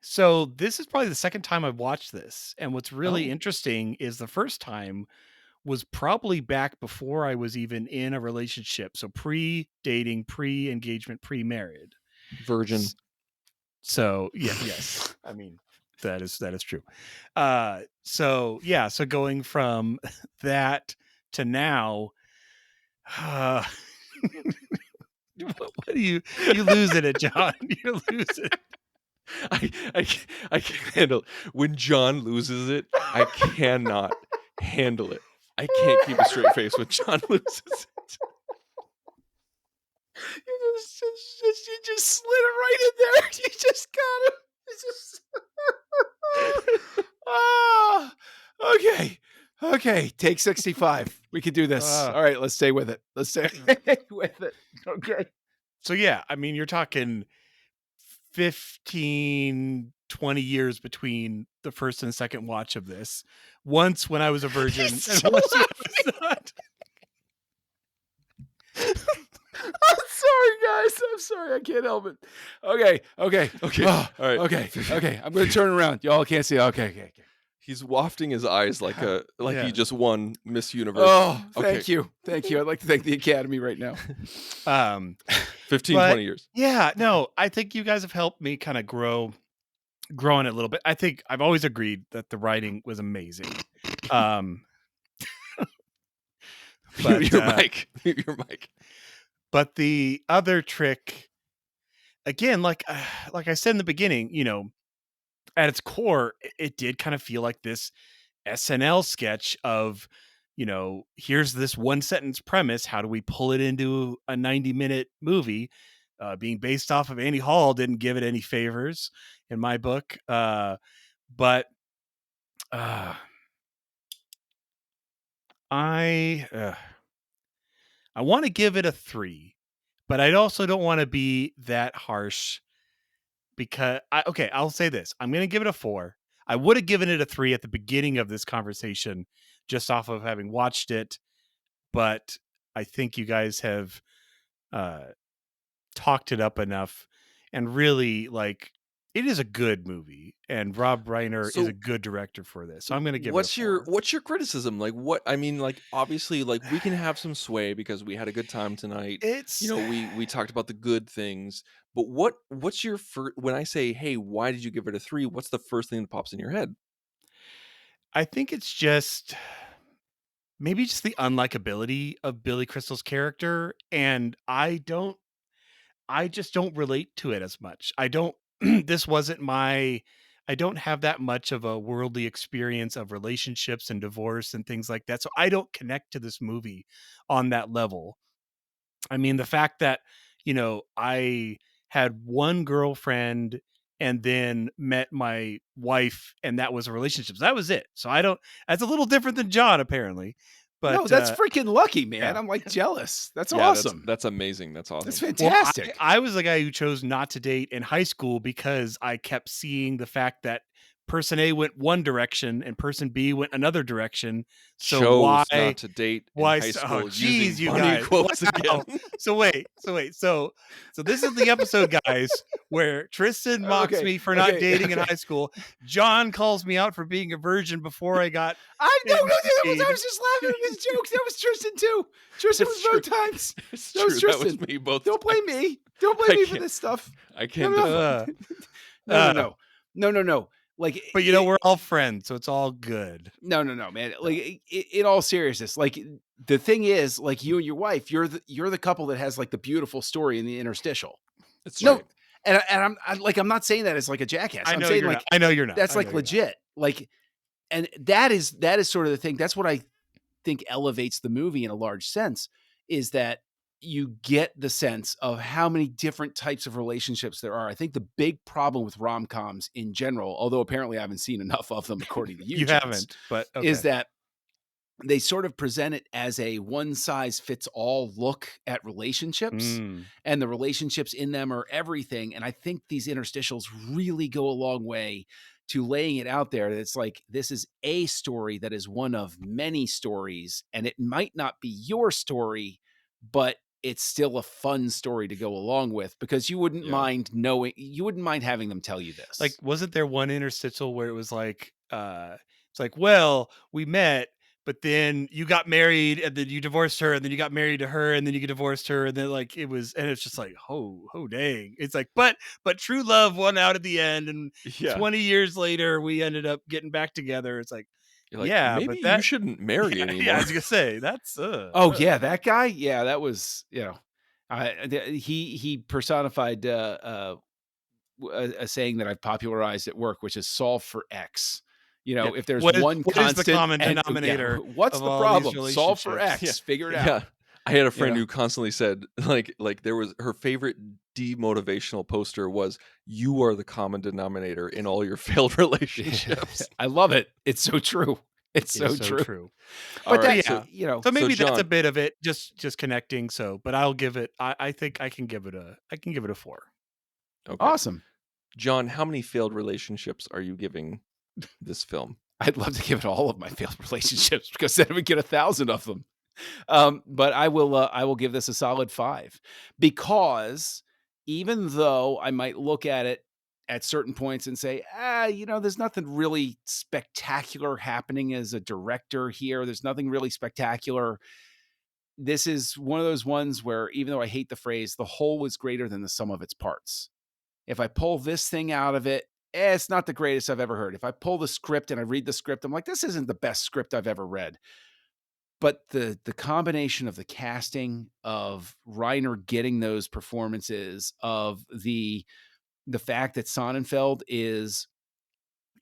Speaker 4: so this is probably the second time I've watched this, and what's really
Speaker 2: Oh.
Speaker 4: interesting is the first time was probably back before I was even in a relationship. So pre-dating, pre-engagement, pre-married.
Speaker 2: Virgin.
Speaker 4: So yeah, yes. I mean, that is true. So yeah, so going from that to now, what do you losing it, John? You're losing it.
Speaker 2: I can't handle it. When John loses it, I cannot handle it. I can't keep a straight face when John loses it.
Speaker 3: You just slid it right in there. You just got it. Ah, okay. Take 65. We can do this. All right, let's stay with it. Let's stay with it. Okay.
Speaker 4: So yeah, I mean, you're talking 15, 20 years between the first and second watch of this. Once when I was a virgin, and once when I was not.
Speaker 3: I'm sorry, guys. I'm sorry. I can't help it. Okay.
Speaker 2: All right.
Speaker 3: Okay. I'm going to turn around. Y'all can't see. Okay.
Speaker 2: He's wafting his eyes like he just won Miss Universe.
Speaker 3: Oh, thank you. I'd like to thank the Academy right now.
Speaker 2: 15, 20 years.
Speaker 4: Yeah, no, I think you guys have helped me kind of grow on it a little bit. I think I've always agreed that the writing was amazing.
Speaker 2: Mute your mic.
Speaker 4: But the other trick, again, like I said in the beginning, you know, at its core, it did kind of feel like this SNL sketch of, you know, here's this one sentence premise. How do we pull it into a 90-minute movie? Being based off of Annie Hall didn't give it any favors in my book. But I want to give it a 3, but I also don't want to be that harsh because I'll say this. I'm going to give it a 4. I would have given it a 3 at the beginning of this conversation just off of having watched it, but I think you guys have talked it up enough, and really, like, it is a good movie, and Rob Reiner is a good director for this. So I'm going to give it a 4.
Speaker 2: What's your criticism? Like, what, I mean, like, obviously, like, we can have some sway because we had a good time tonight.
Speaker 4: It's,
Speaker 2: you know, we talked about the good things, but what's your when I say, hey, why did you give it a 3? What's the first thing that pops in your head?
Speaker 4: I think it's just maybe just the unlikability of Billy Crystal's character, and I just don't relate to it as much. I don't this wasn't I don't have that much of a worldly experience of relationships and divorce and things like that. So I don't connect to this movie on that level. I mean, the fact that, you know, I had one girlfriend and then met my wife, and that was a relationship. So that was it. So that's a little different than John, apparently. But
Speaker 3: no, that's freaking lucky, man.
Speaker 4: yeah.
Speaker 3: I'm like jealous. That's
Speaker 2: Yeah,
Speaker 3: awesome.
Speaker 2: That's amazing. That's awesome.
Speaker 3: That's
Speaker 4: well,
Speaker 3: fantastic.
Speaker 4: I was the guy who chose not to date in high school because I kept seeing the fact that person A went one direction and person B went another direction. So
Speaker 2: Chose
Speaker 4: why
Speaker 2: not to date in high school
Speaker 4: geez,
Speaker 2: using
Speaker 4: you
Speaker 2: funny
Speaker 4: guys.
Speaker 2: quotes
Speaker 4: Wow.
Speaker 2: again.
Speaker 4: So wait. So this is the episode, guys, where Tristan mocks
Speaker 3: Okay,
Speaker 4: me for not
Speaker 3: okay,
Speaker 4: dating in
Speaker 3: okay.
Speaker 4: high school. John calls me out for being a virgin before I got
Speaker 3: I know. I
Speaker 4: married.
Speaker 3: was just laughing at his jokes. That was Tristan too. Tristan
Speaker 2: It's
Speaker 3: was both times.
Speaker 2: It's
Speaker 3: That was
Speaker 2: true. That was
Speaker 3: Tristan.
Speaker 2: me both
Speaker 3: Don't blame
Speaker 2: times.
Speaker 3: me. Don't blame
Speaker 2: I
Speaker 3: me for
Speaker 2: can't-
Speaker 3: this stuff.
Speaker 2: I can't
Speaker 3: No,
Speaker 2: defend.
Speaker 3: no. Like,
Speaker 4: But we're all friends, so it's all good.
Speaker 3: no, man. Like, in all seriousness, like the thing is, like you and your wife, you're the couple that has like the beautiful story in the interstitial.
Speaker 2: It's
Speaker 3: No,
Speaker 2: right.
Speaker 3: and I'm not saying that as like a jackass.
Speaker 4: I
Speaker 3: I'm
Speaker 4: know
Speaker 3: saying
Speaker 4: you're
Speaker 3: like
Speaker 4: not. I know you're not.
Speaker 3: that's
Speaker 4: I know
Speaker 3: like
Speaker 4: you're not.
Speaker 3: legit. Like, and that is sort of the thing. That's what I think elevates the movie in a large sense, is that you get the sense of how many different types of relationships there are. I think the big problem with rom-coms in general, although apparently I haven't seen enough of them according to you,
Speaker 4: You
Speaker 3: gents,
Speaker 4: haven't, but okay.
Speaker 3: is that they sort of present it as a one-size-fits-all look at relationships, and the relationships in them are everything. And I think these interstitials really go a long way to laying it out there. It's like, this is a story that is one of many stories, and it might not be your story, but it's still a fun story to go along with, because you wouldn't mind having them tell you this.
Speaker 4: Like, wasn't there one interstitial where it was like, it's like, well, we met, but then you got married, and then you divorced her, and then you got married to her, and then you divorced her, and then like it's just like, oh dang. It's like, but true love won out at the end, and 20 years later we ended up getting back together. It's like,
Speaker 2: You're like,
Speaker 4: yeah,
Speaker 2: maybe
Speaker 4: but
Speaker 2: you shouldn't marry anymore.
Speaker 4: Yeah, I was gonna say that's
Speaker 3: yeah, that guy. Yeah, that was, he personified a saying that I've popularized at work, which is solve for X. If there's
Speaker 4: what is
Speaker 3: constant,
Speaker 4: the common denominator
Speaker 3: what's
Speaker 4: of
Speaker 3: the
Speaker 4: all
Speaker 3: problem?
Speaker 4: these
Speaker 3: Solve for
Speaker 4: relationships?
Speaker 3: X. Figure it
Speaker 2: Yeah.
Speaker 3: out.
Speaker 2: I had a friend who constantly said, like there was her favorite demotivational poster was, "You are the common denominator in all your failed relationships."
Speaker 3: I love it. It's so true. It's so true. But
Speaker 2: Right,
Speaker 3: that,
Speaker 4: so maybe
Speaker 2: John,
Speaker 4: that's a bit of it, just connecting. So, but I'll give it. I think I can give it a 4.
Speaker 2: okay.
Speaker 3: Awesome.
Speaker 2: John, how many failed relationships are you giving this film?
Speaker 3: I'd love to give it all of my failed relationships, because then we get 1,000 of them. But I will give this a solid 5, because even though I might look at it at certain points and say, there's nothing really spectacular happening as a director here. There's nothing really spectacular. This is one of those ones where, even though I hate the phrase, the whole is greater than the sum of its parts. If I pull this thing out of it, it's not the greatest I've ever heard. If I pull the script and I read the script, I'm like, this isn't the best script I've ever read. But the combination of the casting, of Reiner getting those performances, of the fact that Sonnenfeld is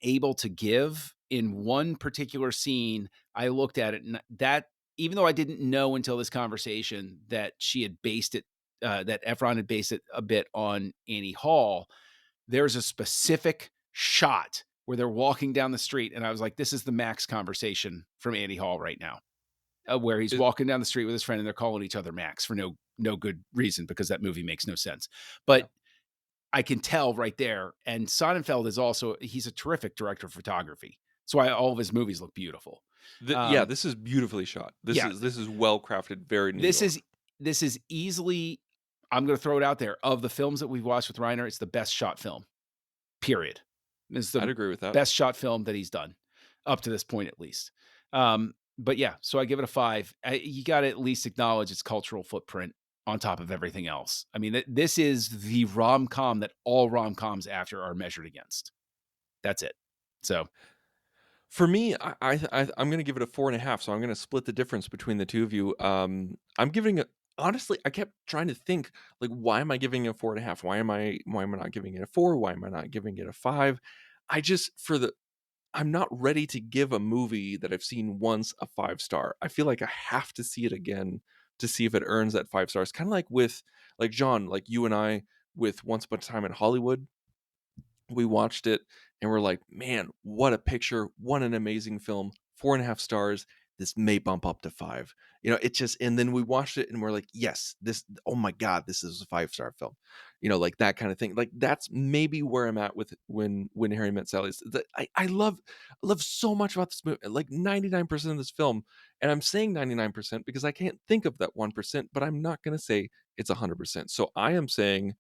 Speaker 3: able to give in one particular scene, I looked at it, and that, even though I didn't know until this conversation that she had based it, that Ephron had based it a bit on Annie Hall, there's a specific shot where they're walking down the street, and I was like, this is the Max conversation from Annie Hall right now. Where he's walking down the street with his friend, and they're calling each other Max for no good reason, because that movie makes no sense. But I can tell right there. And Sonnenfeld is also, he's a terrific director of photography. That's why all of his movies look beautiful.
Speaker 2: This is beautifully shot. This is well crafted. Very New York.
Speaker 3: This is easily, I'm going to throw it out there, of the films that we've watched with Reiner, it's the best shot film. Period.
Speaker 2: I'd agree with that.
Speaker 3: Best shot film that he's done up to this point, at least. But yeah, so I give it a 5. You got to at least acknowledge its cultural footprint on top of everything else. I mean, this is the rom-com that all rom-coms after are measured against. That's it. So
Speaker 2: for me, I'm going to give it a 4.5. So I'm going to split the difference between the two of you. I'm giving it, honestly, I kept trying to think, like, why am I giving it a 4.5? Why am I not giving it a 4? Why am I not giving it a 5? I'm not ready to give a movie that I've seen once a 5-star. I feel like I have to see it again to see if it earns that 5 stars. Kind of like with, like, John, like you and I with Once Upon a Time in Hollywood. We watched it and we're like, man, what a picture. What an amazing film. 4.5 stars. this may bump up to 5. It just, and then we watched it and we're like, yes, this, oh my God, this is a 5-star film. Like that kind of thing. Like that's maybe where I'm at with when Harry Met Sally. I love so much about this movie, like 99% of this film. And I'm saying 99% because I can't think of that 1%, but I'm not going to say it's 100%. So I am saying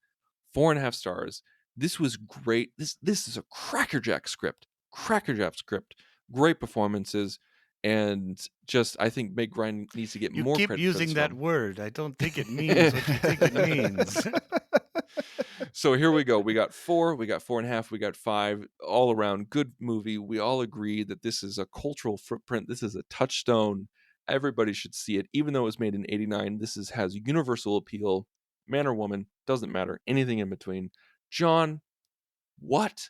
Speaker 2: 4.5 stars. This was great. This is a crackerjack script. Great performances. And just, I think Meg Ryan needs to get
Speaker 4: You
Speaker 2: more
Speaker 4: keep
Speaker 2: credit
Speaker 4: using
Speaker 2: for
Speaker 4: that
Speaker 2: this
Speaker 4: word. I don't think it means what you think it means.
Speaker 2: So here we go. We got 4, we got 4.5, we got 5. All around good movie. We all agree that this is a cultural footprint. This is a touchstone. Everybody should see it, even though it was made in '89. This has universal appeal. Man or woman, doesn't matter. Anything in between. John, what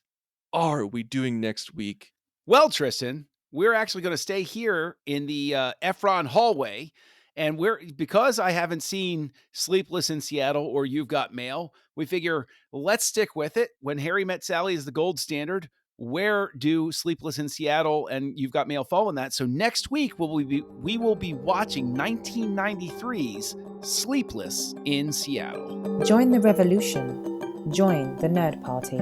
Speaker 2: are we doing next week?
Speaker 3: Well, Tristan, we're actually going to stay here in the Ephron hallway. And because I haven't seen Sleepless in Seattle or You've Got Mail, we figure let's stick with it. When Harry Met Sally is the gold standard, where do Sleepless in Seattle and You've Got Mail fall in that? So next week we will be watching 1993's Sleepless in Seattle.
Speaker 1: Join the revolution. Join the Nerd Party.